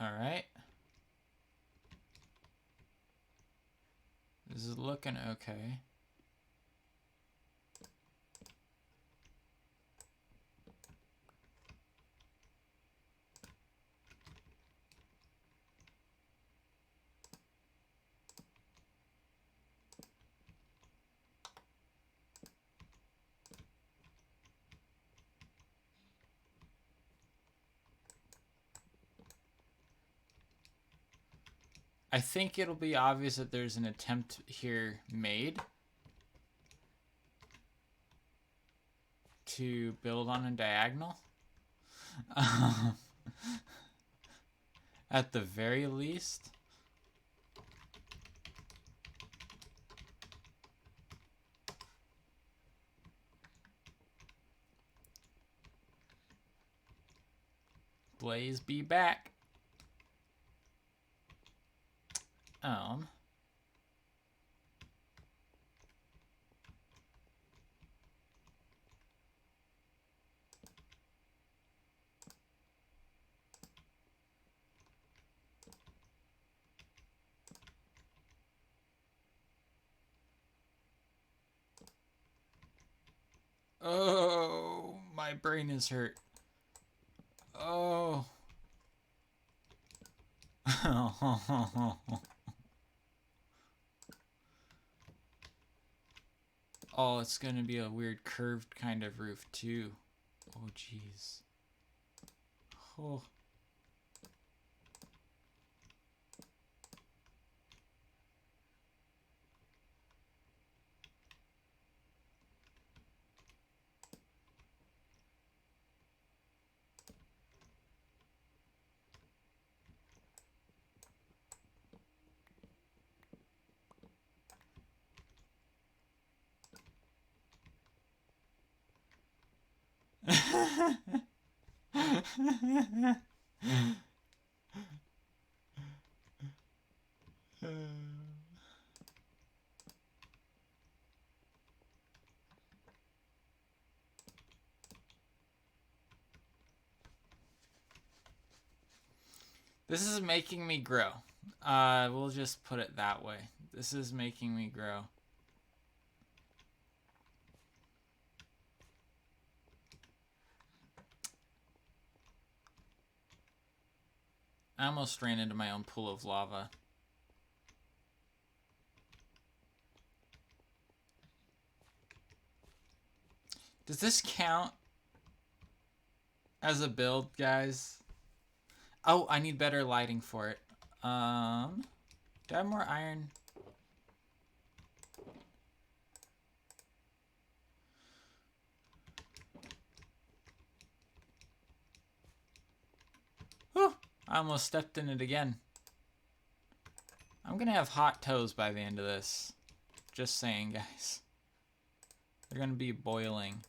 All right. This is looking okay. I think it'll be obvious that there's an attempt here made to build on a diagonal. At the very least. Blaze be back. Oh, my brain is hurt. Oh. Oh, it's gonna be a weird curved kind of roof too. Oh, jeez. Oh. This is making me grow. We'll just put it that way. This is making me grow. I almost ran into my own pool of lava. Does this count as a build, guys? Oh, I need better lighting for it. Do I have more iron? Whew, I almost stepped in it again. I'm gonna have hot toes by the end of this. Just saying, guys. They're gonna be boiling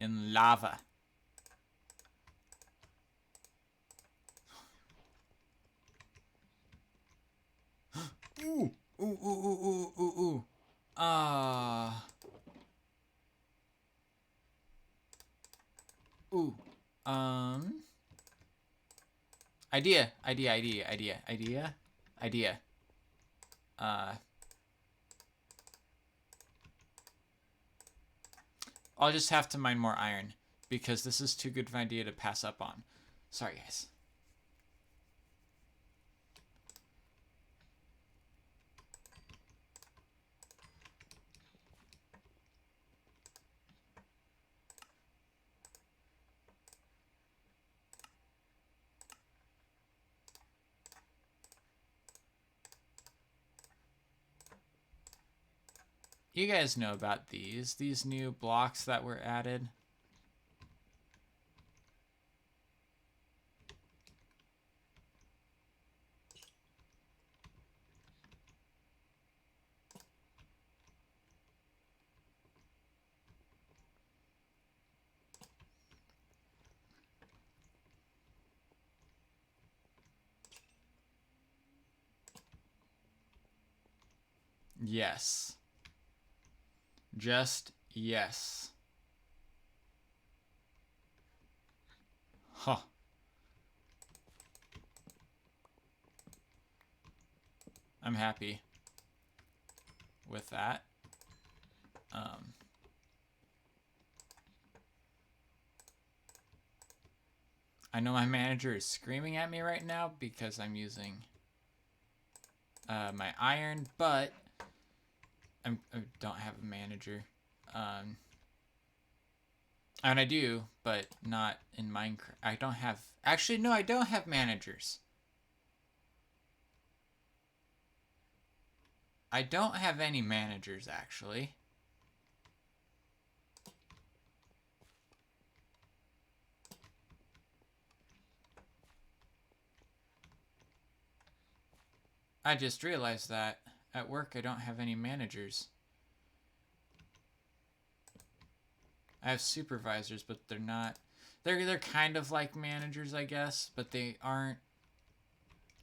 in lava. Ooh. Ooh, ooh, ooh, ooh, ooh, ooh. Ah. Ooh. Um. Idea. Idea. Idea. Idea. Idea. Idea. Uh. I'll just have to mine more iron because this is too good of an idea to pass up on. Sorry, guys. You guys know about these new blocks that were added. Yes. Just yes. Huh. I'm happy with that. I know my manager is screaming at me right now because I'm using my iron, but I don't have a manager. And I do, but not in Minecraft. I don't have... Actually, no, I don't have managers. I don't have any managers, actually. I just realized that. At work, I don't have any managers. I have supervisors, but they're not... They're kind of like managers, I guess, but they aren't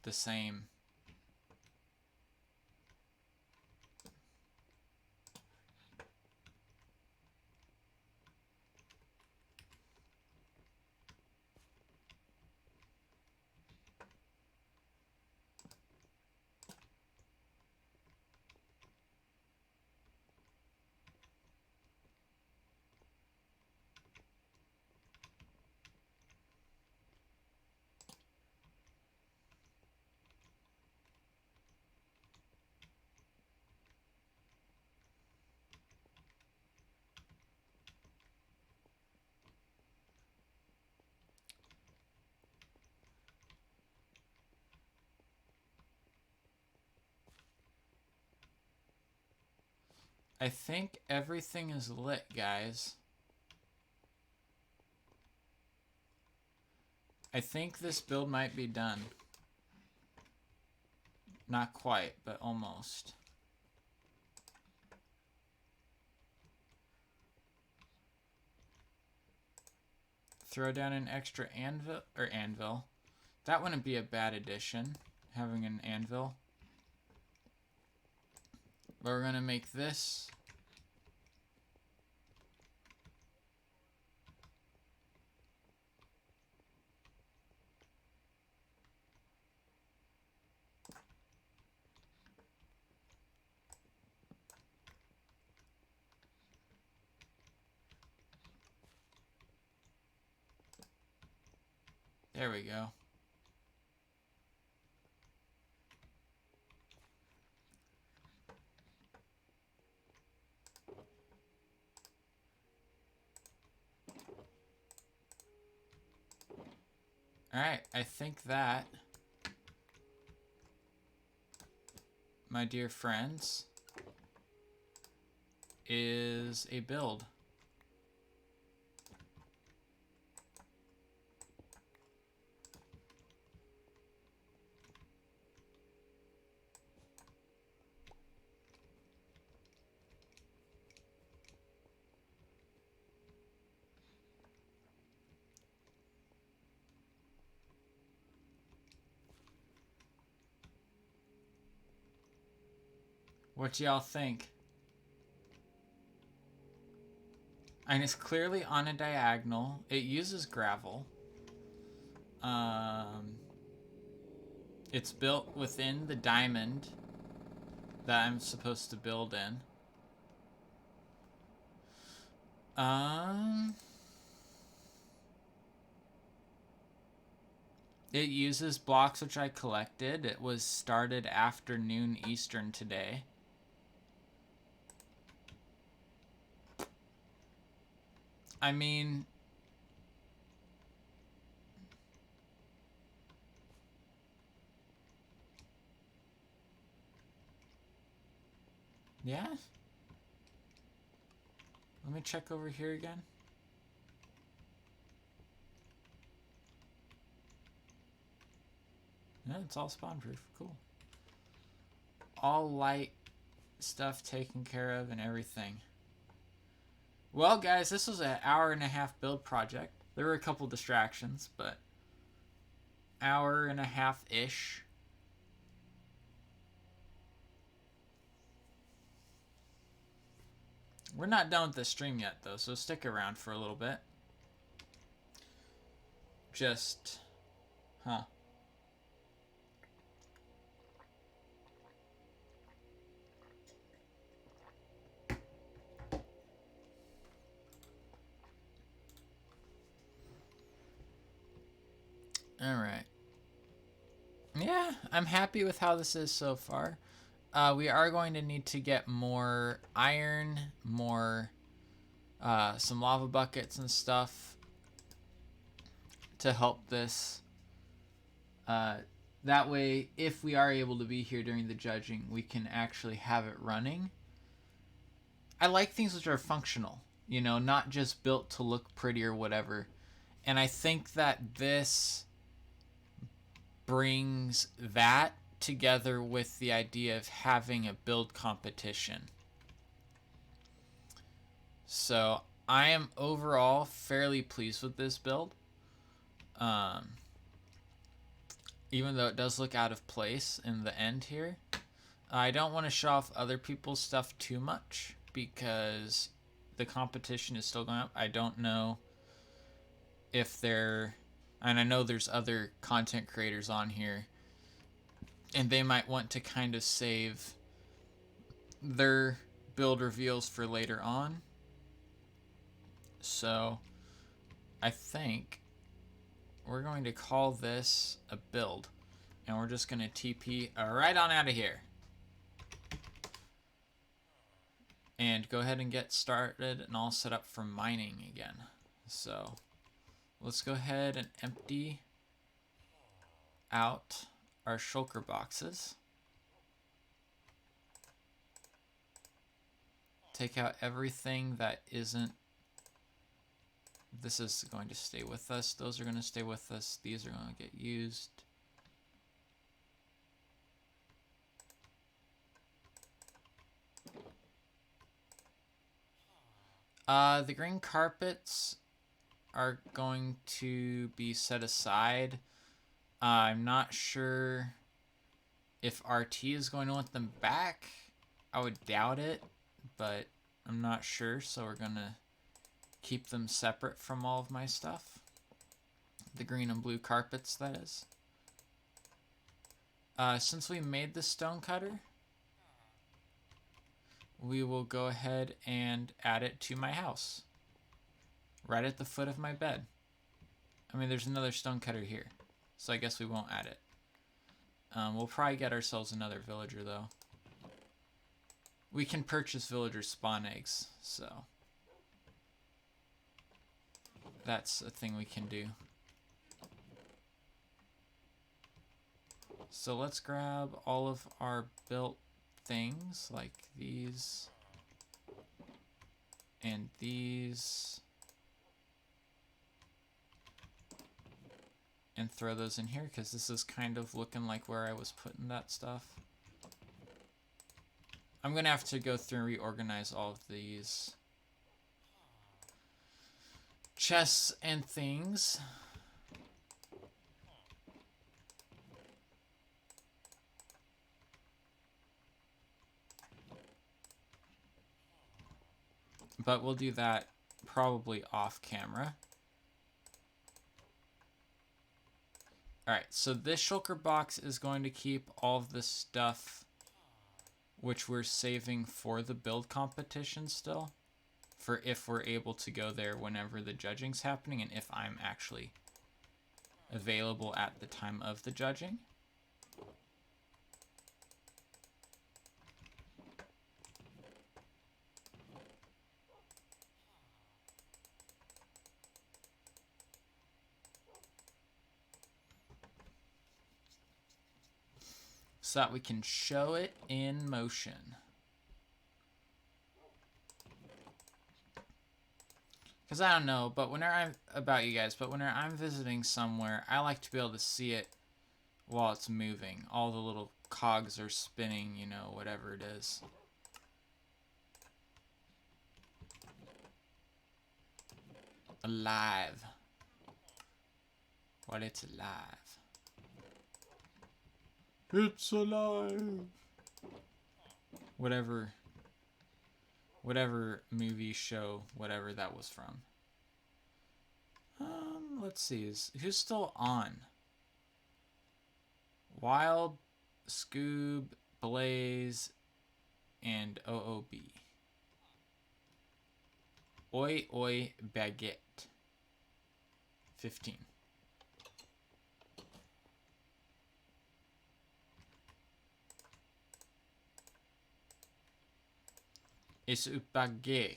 the same. I think everything is lit, guys. I think this build might be done. Not quite, but almost. Throw down an extra anvil. That wouldn't be a bad addition, having an anvil. But we're gonna make this. There we go. Alright, I think that, my dear friends, is a build. What do y'all think? And it's clearly on a diagonal. It uses gravel. It's built within the diamond that I'm supposed to build in. It uses blocks which I collected. It was started after noon Eastern today. I mean, yeah. Let me check over here again. Yeah, it's all spawn proof. Cool. All light stuff taken care of and everything. Well, guys, this was an hour-and-a-half build project. There were a couple distractions, but hour-and-a-half-ish. We're not done with the stream yet, though, so stick around for a little bit. Just... Huh. Alright. Yeah, I'm happy with how this is so far. We are going to need to get more iron, more some lava buckets and stuff to help this. That way, if we are able to be here during the judging, we can actually have it running. I like things which are functional, you know, not just built to look pretty or whatever. And I think that this brings that together with the idea of having a build competition. So I am overall fairly pleased with this build. Even though it does look out of place in the end here. I don't want to show off other people's stuff too much because the competition is still going up. I don't know if they're... And I know there's other content creators on here, and they might want to kind of save their build reveals for later on. So I think we're going to call this a build, and we're just going to TP right on out of here and go ahead and get started and all set up for mining again. So let's go ahead and empty out our shulker boxes. Take out everything that isn't... This is going to stay with us. Those are going to stay with us. These are going to get used. The green carpets are going to be set aside. I'm not sure if RT is going to want them back. I would doubt it, but I'm not sure, so we're going to keep them separate from all of my stuff. The green and blue carpets, that is. Since we made the stone cutter, we will go ahead and add it to my house. Right at the foot of my bed. I mean, there's another stone cutter here, so I guess we won't add it. We'll probably get ourselves another villager, though. We can purchase villager spawn eggs, so that's a thing we can do. So let's grab all of our built things, like these and these, and throw those in here, because this is kind of looking like where I was putting that stuff. I'm going to have to go through and reorganize all of these chests and things. But we'll do that probably off camera. Alright, so this shulker box is going to keep all of the stuff which we're saving for the build competition still. For if we're able to go there whenever the judging's happening and if I'm actually available at the time of the judging. So that we can show it in motion. Because I don't know, but whenever I'm visiting somewhere, I like to be able to see it while it's moving. All the little cogs are spinning, you know, whatever it is. Alive. While it's alive. It's alive. Whatever movie, show, whatever that was from. Let's see. Who's still on? Wild, Scoob, Blaze, and OOB. Oi Oi Baguette. 15. It's un baguette.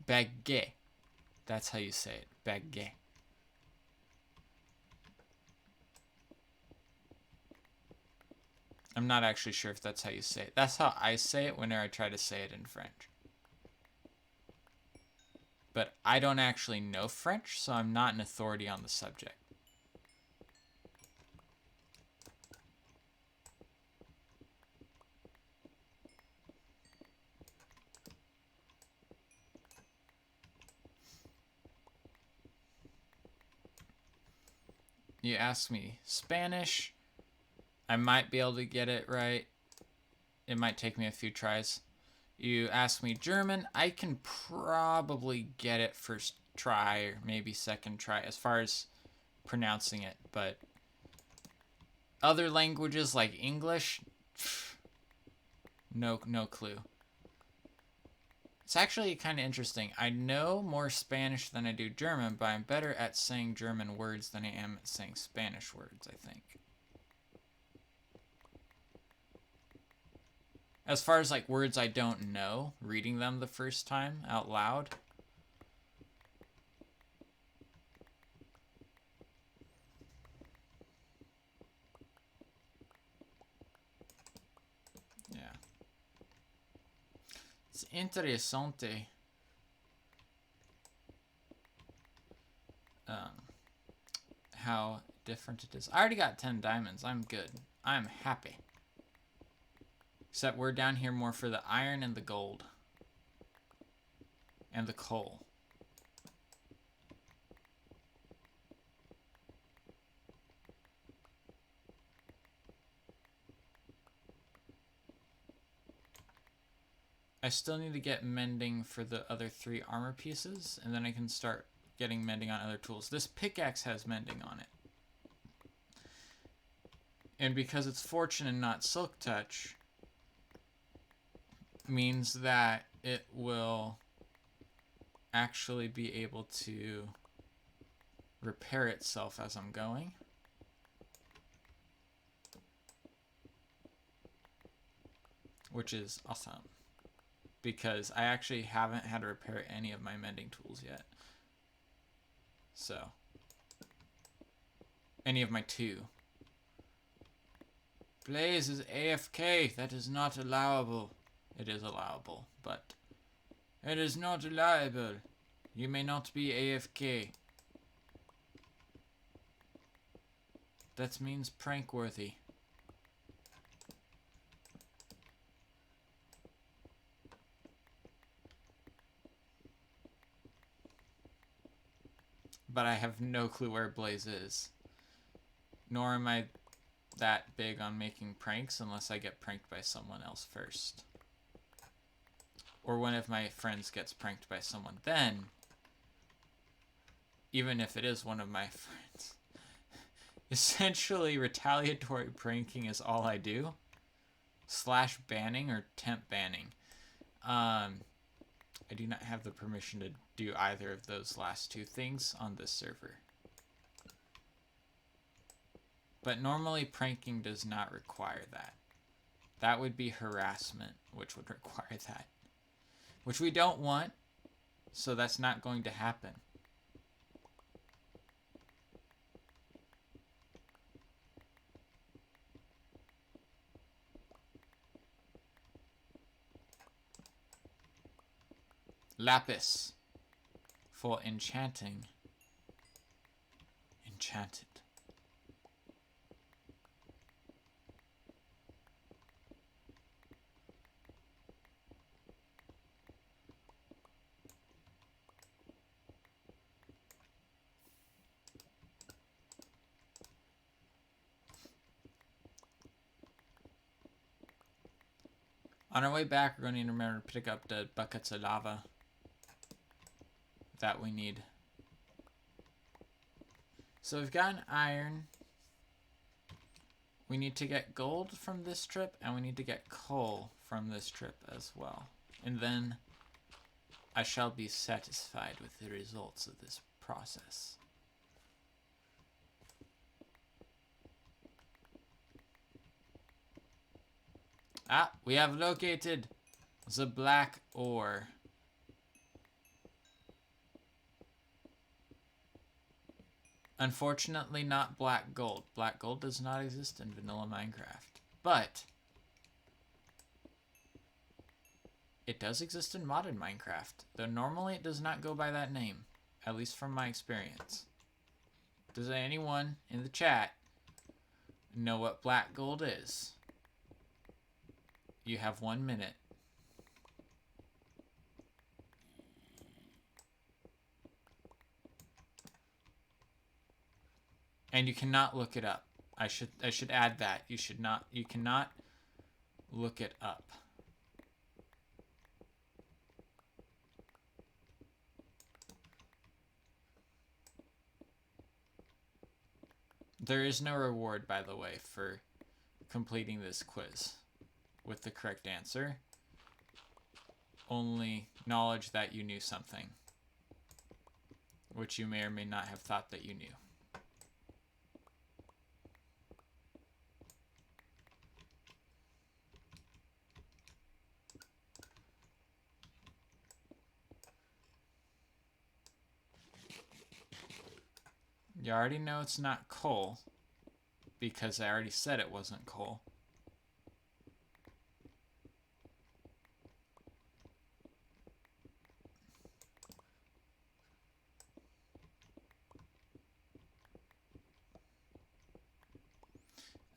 Baguette. That's how you say it. Baguette. I'm not actually sure if that's how you say it. That's how I say it whenever I try to say it in French. But I don't actually know French, so I'm not an authority on the subject. You ask me Spanish, I might be able to get it right. It might take me a few tries. You ask me German, I can probably get it first try or maybe second try as far as pronouncing it, but other languages like English, no clue. It's actually kind of interesting. I know more Spanish than I do German, but I'm better at saying German words than I am at saying Spanish words, I think. As far as like words I don't know, reading them the first time out loud. Yeah. It's interessante. How different it is. I already got 10 diamonds. I'm good. I'm happy. Except we're down here more for the iron and the gold. And the coal. I still need to get mending for the other 3 armor pieces, and then I can start getting mending on other tools. This pickaxe has mending on it. And because it's fortune and not silk touch, means that it will actually be able to repair itself as I'm going. Which is awesome. Because I actually haven't had to repair any of my mending tools yet. So. Any of my 2. Blaze is AFK. That is not allowable. It is allowable, but it is not allowable. You may not be AFK. That means prank worthy. But I have no clue where Blaze is. Nor am I that big on making pranks unless I get pranked by someone else first. Or one of my friends gets pranked by someone. Then, even if it is one of my friends, essentially retaliatory pranking is all I do. / banning or temp banning. I do not have the permission to do either of those last two things on this server. But normally pranking does not require that. That would be harassment, which would require that. Which we don't want, so that's not going to happen. Lapis for enchanting. Enchanted. On our way back, we're going to need to remember to pick up the buckets of lava that we need. So we've gotten iron. We need to get gold from this trip, and we need to get coal from this trip as well. And then I shall be satisfied with the results of this process. Ah, we have located the black ore. Unfortunately, not black gold. Black gold does not exist in vanilla Minecraft. But it does exist in modded Minecraft, though normally it does not go by that name, at least from my experience. Does anyone in the chat know what black gold is? You have 1 minute. And you cannot look it up. I should add that. You cannot look it up. There is no reward, by the way, for completing this quiz with the correct answer. Only knowledge that you knew something, which you may or may not have thought that you knew. You already know it's not coal, because I already said it wasn't coal.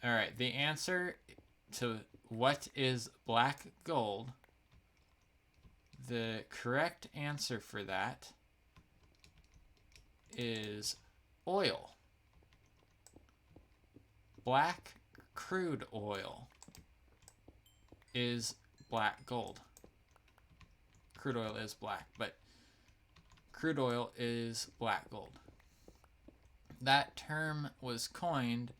Alright, the answer to what is black gold, the correct answer for that is oil. Black crude oil is black gold. Crude oil is black, but crude oil is black gold. That term was coined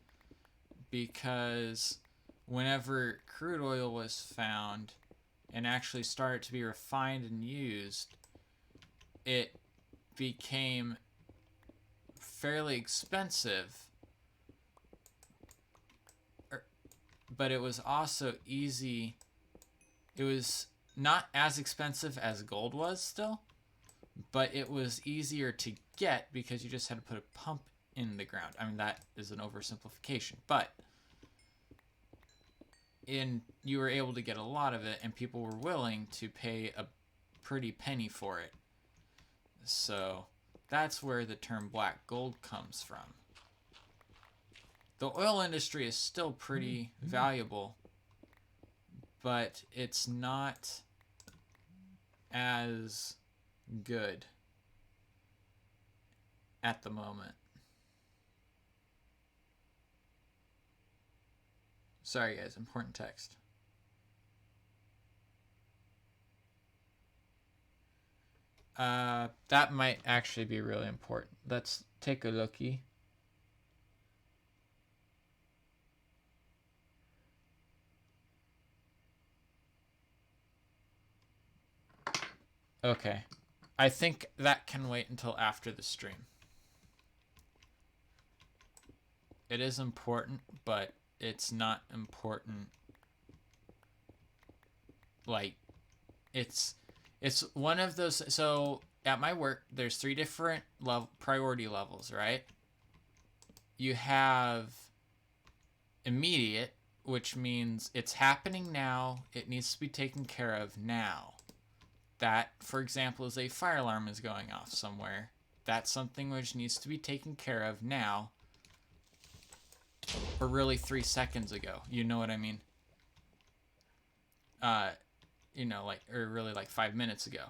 because whenever crude oil was found and actually started to be refined and used, it became fairly expensive, but it was also easy. It was not as expensive as gold was still, but it was easier to get because you just had to put a pump in the ground. I mean, that is an oversimplification, but you were able to get a lot of it, and people were willing to pay a pretty penny for it. So that's where the term black gold comes from. The oil industry is still pretty valuable, but it's not as good at the moment. Sorry, guys. Important text. That might actually be really important. Let's take a looky. Okay. I think that can wait until after the stream. It is important, but it's not important. Like, it's one of those. So at my work, there's 3 different priority levels, right? You have immediate, which means it's happening now. It needs to be taken care of now. That, for example, is a fire alarm is going off somewhere. That's something which needs to be taken care of now. Or really 3 seconds ago. You know what I mean? You know, like, or really like 5 minutes ago.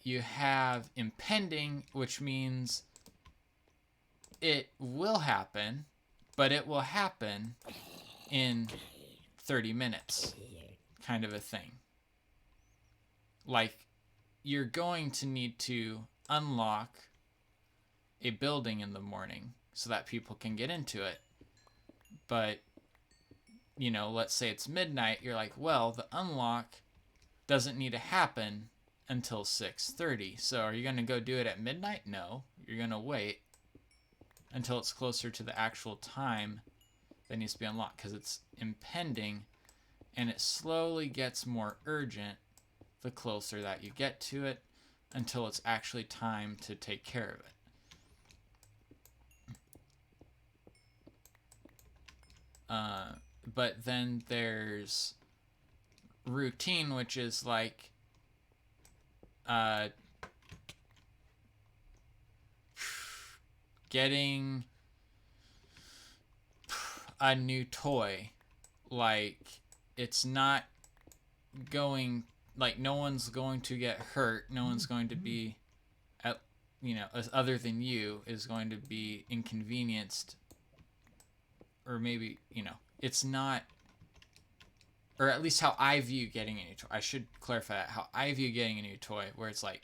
You have impending, which means it will happen, but it will happen in 30 minutes, kind of a thing. Like, you're going to need to unlock a building in the morning so that people can get into it. But, you know, let's say it's midnight, you're like, well, the unlock doesn't need to happen until 6:30. So are you going to go do it at midnight? No. You're going to wait until it's closer to the actual time that needs to be unlocked, because it's impending, and it slowly gets more urgent the closer that you get to it, until it's actually time to take care of it. But then there's routine, which is like getting a new toy. Like, it's not going, like, no one's going to get hurt, no one's going to be at, you know, other than you is going to be inconvenienced, or maybe, you know, it's not, or at least how I view getting a new toy. I should clarify that, how I view getting a new toy, where it's like,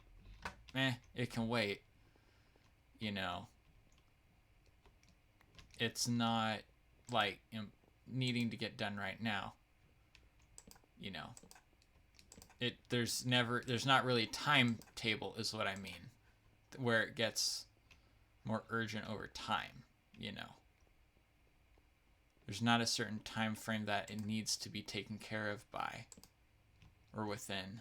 it can wait, you know. It's not like needing to get done right now, you know. There's not really a timetable, is what I mean, where it gets more urgent over time, you know. There's not a certain time frame that it needs to be taken care of by or within.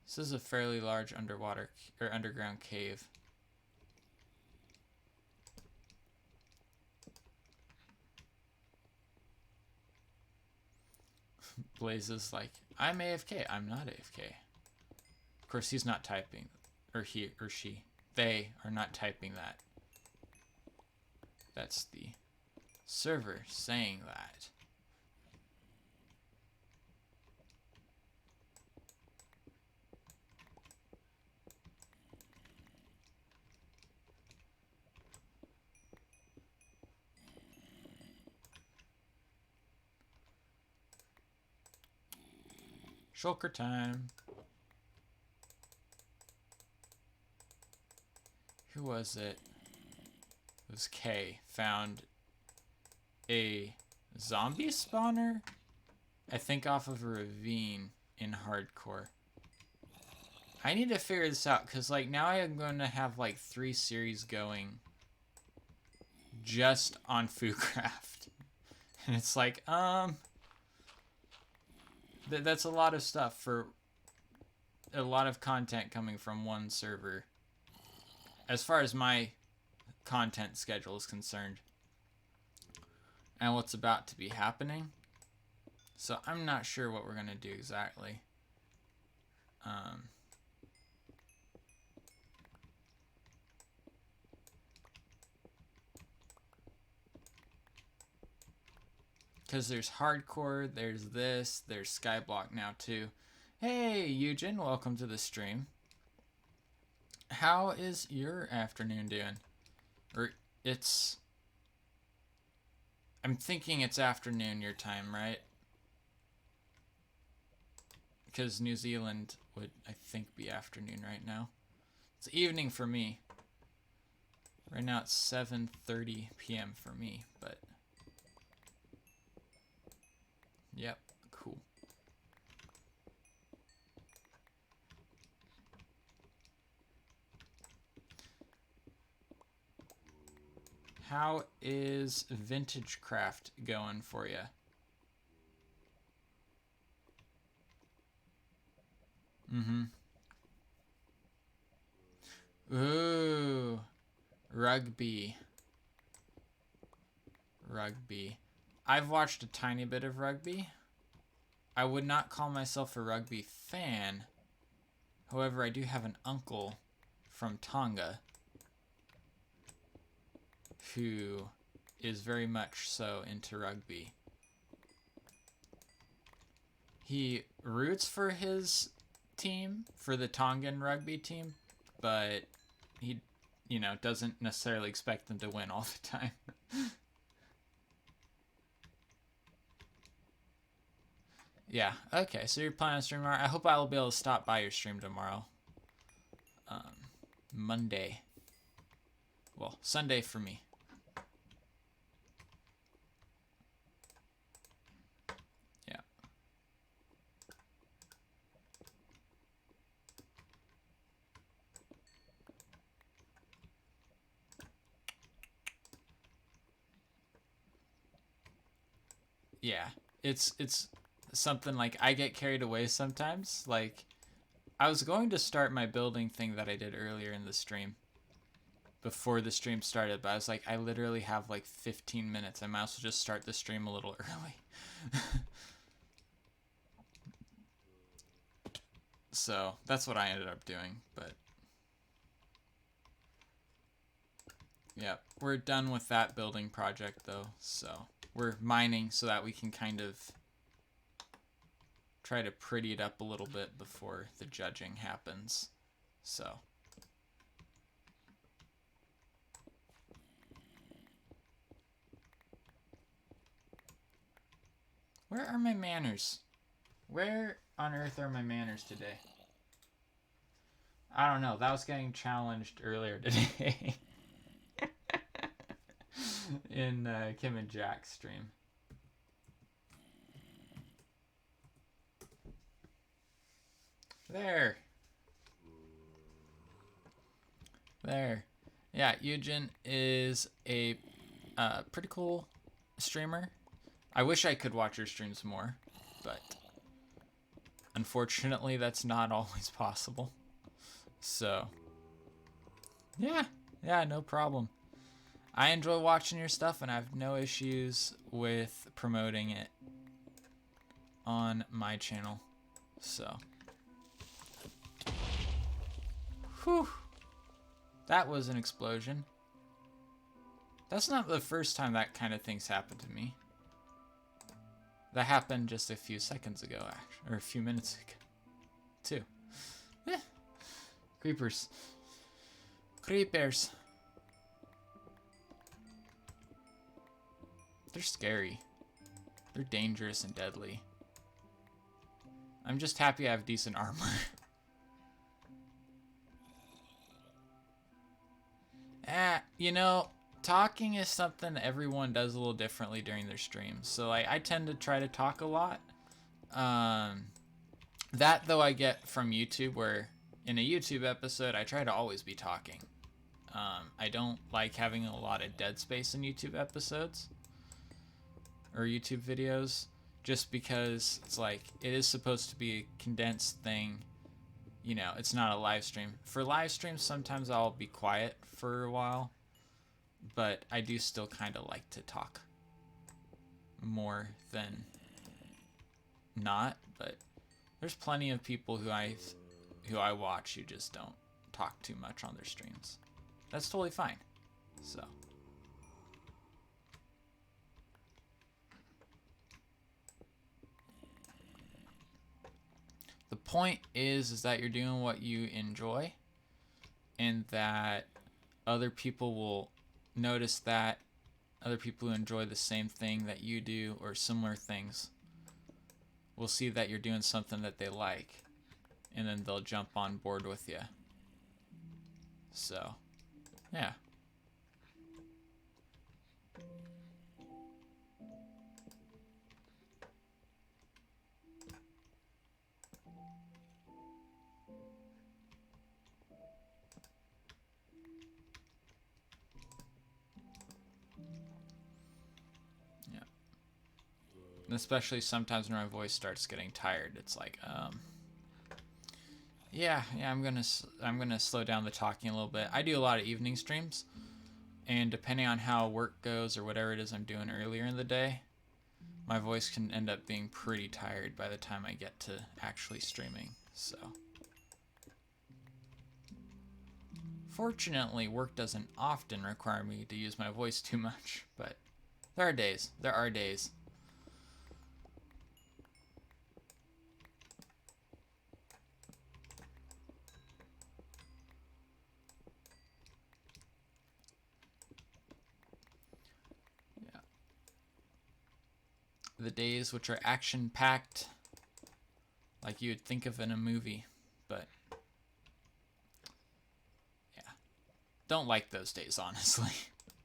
This is a fairly large underwater or underground cave. Blaze is like, I'm AFK. I'm not AFK. Of course, he's not typing, or he or she. They are not typing that. That's the server saying that. Shulker time. Who was it? It was K. Found a zombie spawner? I think off of a ravine in hardcore. I need to figure this out, because like now I am going to have like 3 series going just on FooCraft. And it's like, that's a lot of stuff for a lot of content coming from one server, as far as my content schedule is concerned, and what's about to be happening. So I'm not sure what we're gonna do exactly. Because there's hardcore, there's this, there's Skyblock now too. Hey, Eugen, welcome to the stream. How is your afternoon doing? Or it's I'm thinking it's afternoon your time, right? Because New Zealand would, I think, be afternoon right now. It's evening for me. Right now it's 7:30 p.m. for me, but yep, cool. How is Vintage Craft going for you? Mm-hmm. Ooh, rugby. Rugby. I've watched a tiny bit of rugby. I would not call myself a rugby fan. However, I do have an uncle from Tonga who is very much so into rugby. He roots for his team, for the Tongan rugby team, but he, doesn't necessarily expect them to win all the time. Yeah, okay, so you're planning on stream tomorrow. I hope I will be able to stop by your stream tomorrow. Monday. Well, Sunday for me. Yeah. Yeah. It's something like I get carried away sometimes. Like I was going to start my building thing that I did earlier in the stream before the stream started, but I was like, I literally have like 15 minutes. I might as well just start the stream a little early. So that's what I ended up doing, but yeah, we're done with that building project though, so we're mining so that we can kind of try to pretty it up a little bit before the judging happens. So where are my manners? Where on earth are my manners today? I don't know. That was getting challenged earlier today in Kim and Jack's stream. There. There. Yeah, Eugen is a pretty cool streamer. I wish I could watch your streams more, but unfortunately that's not always possible. So, yeah, no problem. I enjoy watching your stuff and I have no issues with promoting it on my channel. So, whew, that was an explosion. That's not the first time that kind of thing's happened to me. That happened just a few seconds ago, actually, or a few minutes ago, too. Eh. Creepers. Creepers. They're scary. They're dangerous and deadly. I'm just happy I have decent armor. Talking is something everyone does a little differently during their streams. So I tend to try to talk a lot. That though I get from YouTube, where in a YouTube episode I try to always be talking. I don't like having a lot of dead space in YouTube episodes or YouTube videos, just because it's like it is supposed to be a condensed thing. It's not a live stream. For live streams, sometimes I'll be quiet for a while, but I do still kind of like to talk more than not. But there's plenty of people who I watch who just don't talk too much on their streams. That's totally fine. So the point is that you're doing what you enjoy, and that other people will notice that other people who enjoy the same thing that you do or similar things will see that you're doing something that they like, and then they'll jump on board with you. So, yeah. Yeah. And especially sometimes when my voice starts getting tired, it's like, yeah, I'm gonna slow down the talking a little bit. I do a lot of evening streams, and depending on how work goes or whatever it is I'm doing earlier in the day, my voice can end up being pretty tired by the time I get to actually streaming. So, fortunately, work doesn't often require me to use my voice too much, but there are days. There are days. Yeah. The days which are action-packed, like you would think of in a movie, but yeah, don't like those days, honestly.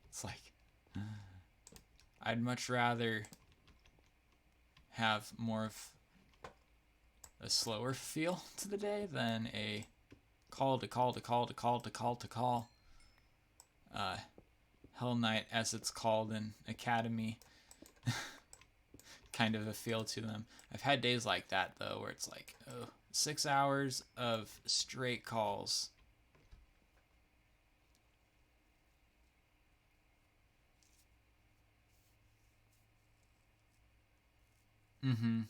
It's like, I'd much rather have more of a slower feel to the day than a call to call to call to call to call to call. Hell Night, as it's called in Academy, kind of a feel to them. I've had days like that, though, where it's like, oh, 6 hours of straight calls. Mm-hmm.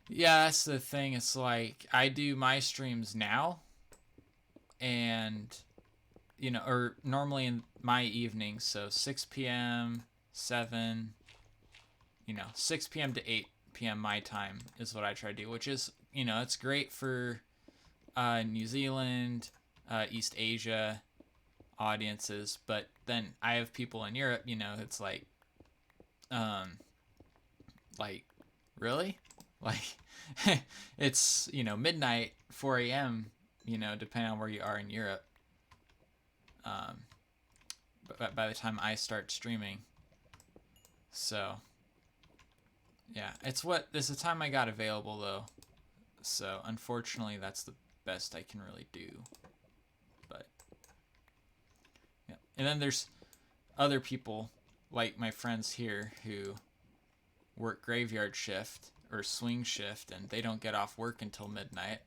Yeah, that's the thing. It's like, I do my streams now, and, or normally in my evenings, so 6 p.m., 7, 6 p.m. to 8 p.m. my time is what I try to do, which is, it's great for New Zealand, East Asia audiences, but then I have people in Europe, it's um, like, really? Like, it's, midnight, 4 a.m., depending on where you are in Europe. But by the time I start streaming. So, yeah, this is the time I got available, though. So, unfortunately, that's the best I can really do. But, yeah. And then there's other people, like my friends here, who work graveyard shift or swing shift, and they don't get off work until midnight.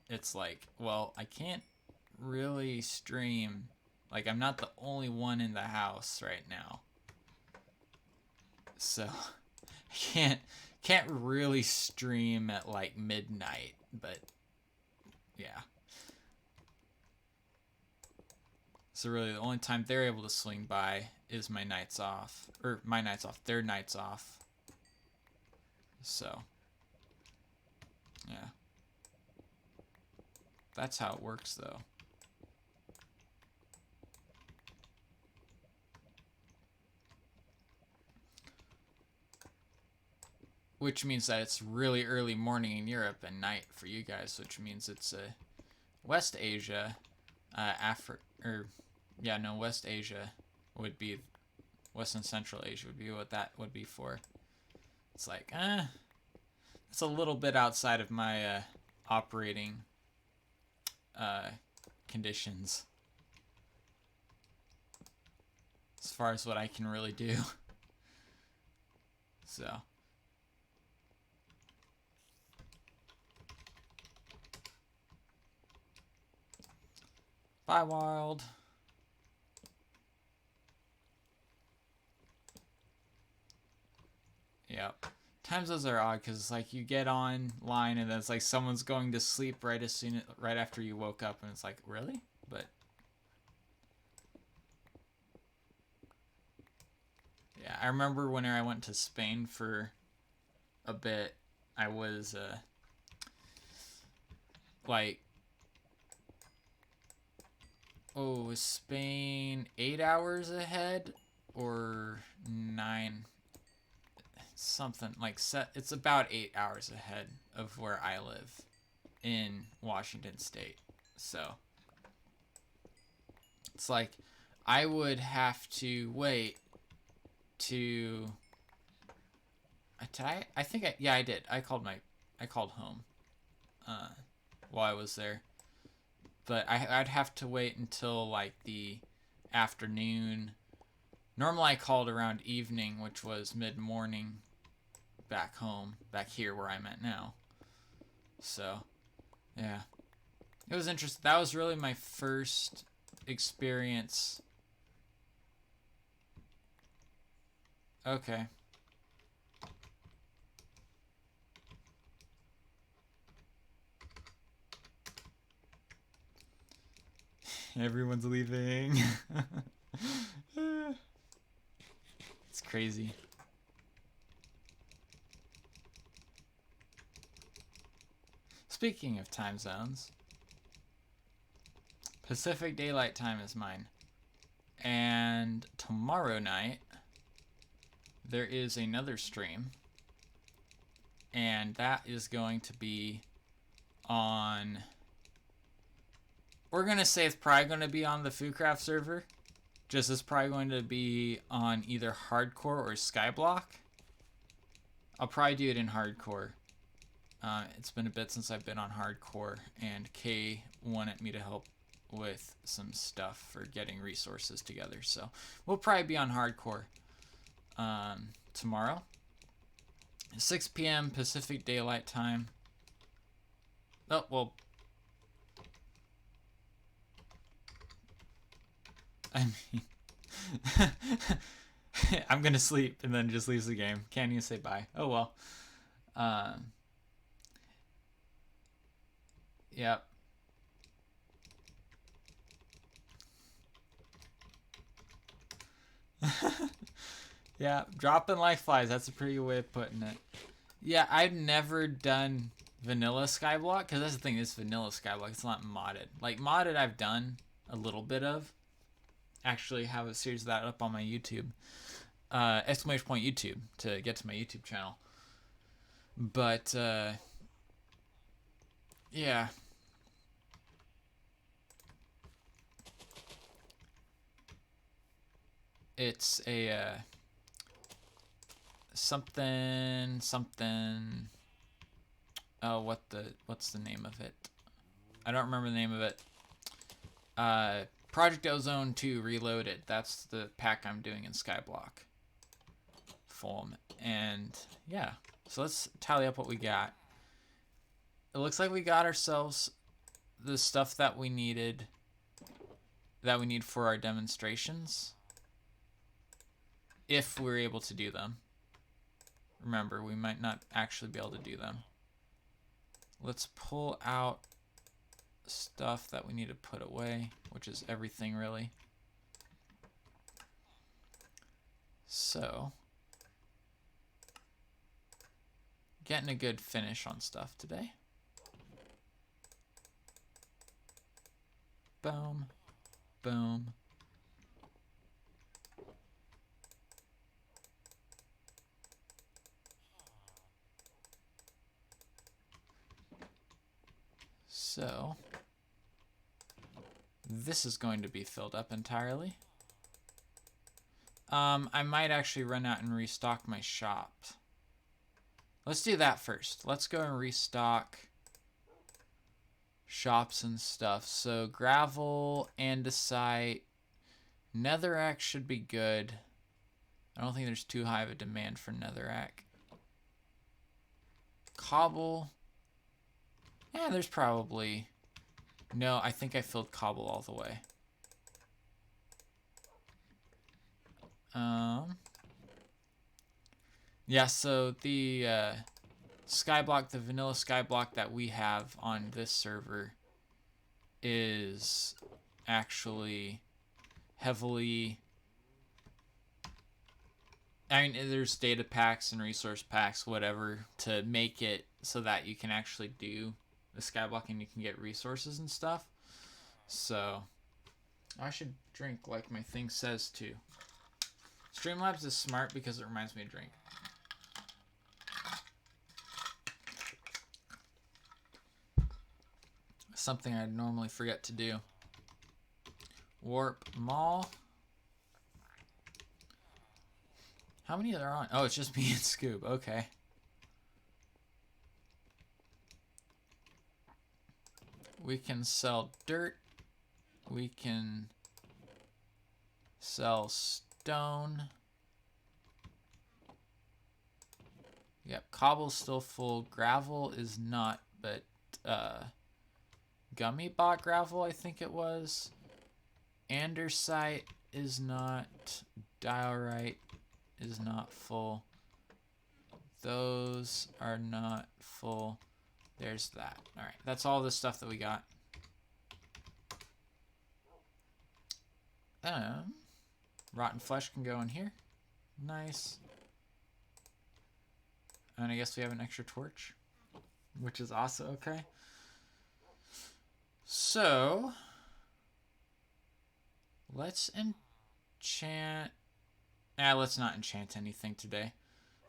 It's like, well, I can't really stream. Like, I'm not the only one in the house right now. So, I can't really stream at like midnight, but yeah. So really the only time they're able to swing by is my nights off. Or my nights off, their nights off. So, yeah. That's how it works, though. Which means that it's really early morning in Europe and night for you guys, which means it's West Asia, West Asia would be, West and Central Asia would be what that would be for. It's like, it's a little bit outside of my operating conditions as far as what I can really do. So. Bye, Wild. Yep. Times those are odd because it's like you get online and then it's like someone's going to sleep right after you woke up, and it's like, really? But yeah, I remember when I went to Spain for a bit, I was like Oh, is Spain 8 hours ahead or 9? Something like it's about 8 hours ahead of where I live in Washington State. So it's like I would have to wait to. I think I did. I called home uh, while I was there, but I'd have to wait until like the afternoon. Normally I called around evening, which was mid morning back here where I'm at now. So yeah, it was interesting. That was really my first experience. Okay. Everyone's leaving. It's crazy. Speaking of time zones, Pacific Daylight Time is mine. And tomorrow night, there is another stream. And that is going to be on... We're going to say it's probably going to be on the FooCraft server. Just it's probably going to be on either Hardcore or Skyblock. I'll probably do it in Hardcore. It's been a bit since I've been on Hardcore, and Kay wanted me to help with some stuff for getting resources together. So we'll probably be on Hardcore tomorrow. 6 p.m. Pacific Daylight Time. Oh, well. I mean, I'm going to sleep and then just leaves the game. Can't even say bye. Oh, well. Yep. Yeah, dropping like flies. That's a pretty good way of putting it. Yeah, I've never done vanilla Skyblock, because that's the thing, it's vanilla Skyblock. It's not modded. Like, modded I've done a little bit of. Actually have a series of that up on my YouTube. Exclamation point YouTube to get to my YouTube channel. But, yeah. It's a, something. Oh, what's the name of it? I don't remember the name of it. Project Ozone 2 Reloaded. That's the pack I'm doing in Skyblock. Form. And yeah. So let's tally up what we got. It looks like we got ourselves the stuff that we needed. That we need for our demonstrations. If we're able to do them. Remember, we might not actually be able to do them. Let's pull out stuff that we need to put away, which is everything really. So, getting a good finish on stuff today. Boom, boom. So, this is going to be filled up entirely. I might actually run out and restock my shop. Let's do that first. Let's go and restock shops and stuff. So gravel, andesite, netherrack should be good. I don't think there's too high of a demand for netherrack. Cobble. Yeah, there's probably... No, I think I filled cobble all the way. Yeah, so the Skyblock, the vanilla Skyblock that we have on this server is actually heavily... I mean, there's data packs and resource packs, whatever, to make it so that you can actually do the Skyblock and you can get resources and stuff. So, I should drink like my thing says to. Streamlabs is smart because it reminds me to drink. Something I'd normally forget to do. Warp Mall. How many are there on? Oh, it's just me and Scoob. Okay. We can sell dirt. We can sell stone. Yep, cobble's still full. Gravel is not, but Gummy bought gravel, I think it was. Andesite is not. Diorite is not full. Those are not full. There's that. All right, that's all the stuff that we got. Rotten flesh can go in here. Nice. And I guess we have an extra torch, which is also okay. So let's enchant. Let's not enchant anything today.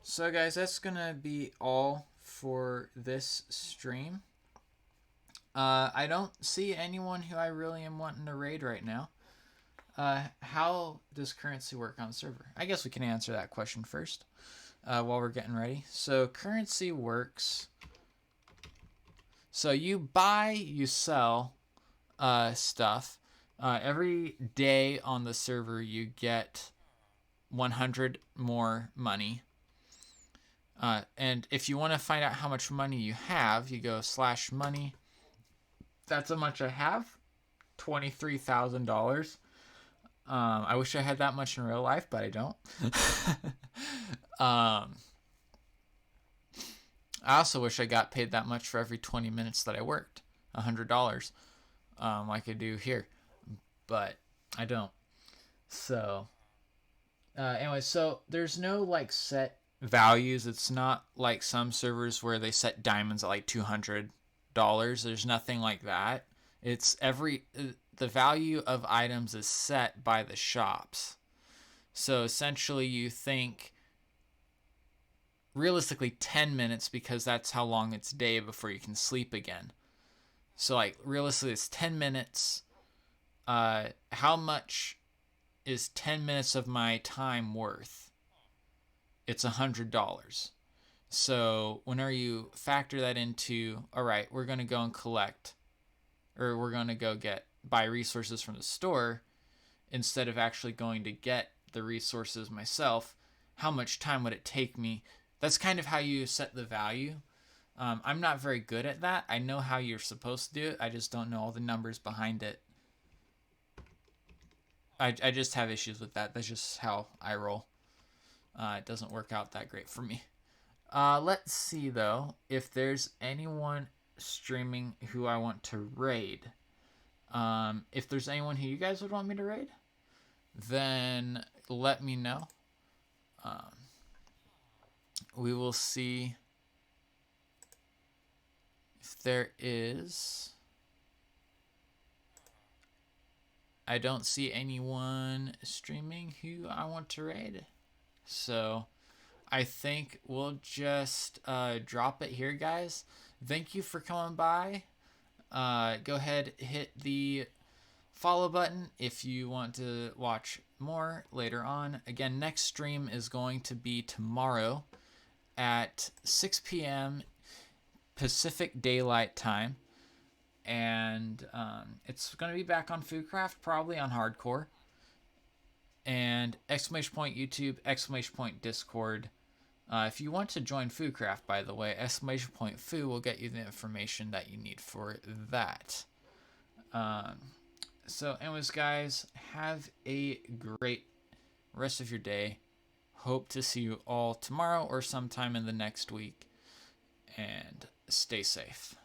So guys, that's gonna be all for this stream. I don't see anyone who I really am wanting to raid right now. How does currency work on the server? I guess we can answer that question first while we're getting ready. So currency works. So you buy, you sell stuff. Every day on the server you get 100 more money. And if you want to find out how much money you have, you go /money. That's how much I have. $23,000. I wish I had that much in real life, but I don't. I also wish I got paid that much for every 20 minutes that I worked. $100. Like I do here. But I don't. So, anyway, so there's no like set values. It's not like some servers where they set diamonds at like $200. There's nothing like that. It's the value of items is set by the shops. So essentially you think realistically 10 minutes because that's how long it's day before you can sleep again. So like realistically it's 10 minutes. How much is 10 minutes of my time worth? It's $100. So whenever you factor that into, all right, we're going to go and collect, or we're going to go buy resources from the store instead of actually going to get the resources myself, how much time would it take me? That's kind of how you set the value. I'm not very good at that. I know how you're supposed to do it. I just don't know all the numbers behind it. I just have issues with that. That's just how I roll. It doesn't work out that great for me. Let's see, though, if there's anyone streaming who I want to raid. If there's anyone who you guys would want me to raid, then let me know. We will see if there is. I don't see anyone streaming who I want to raid. So I think we'll just drop it here, guys. Thank you for coming by. Go ahead, hit the follow button if you want to watch more later on. Again, next stream is going to be tomorrow at 6 p.m. Pacific Daylight Time. And it's going to be back on FooCraft, probably on Hardcore. And !YouTube, !Discord. If you want to join FooCraft, by the way, !Foo will get you the information that you need for that. So anyways, guys, have a great rest of your day. Hope to see you all tomorrow or sometime in the next week. And stay safe.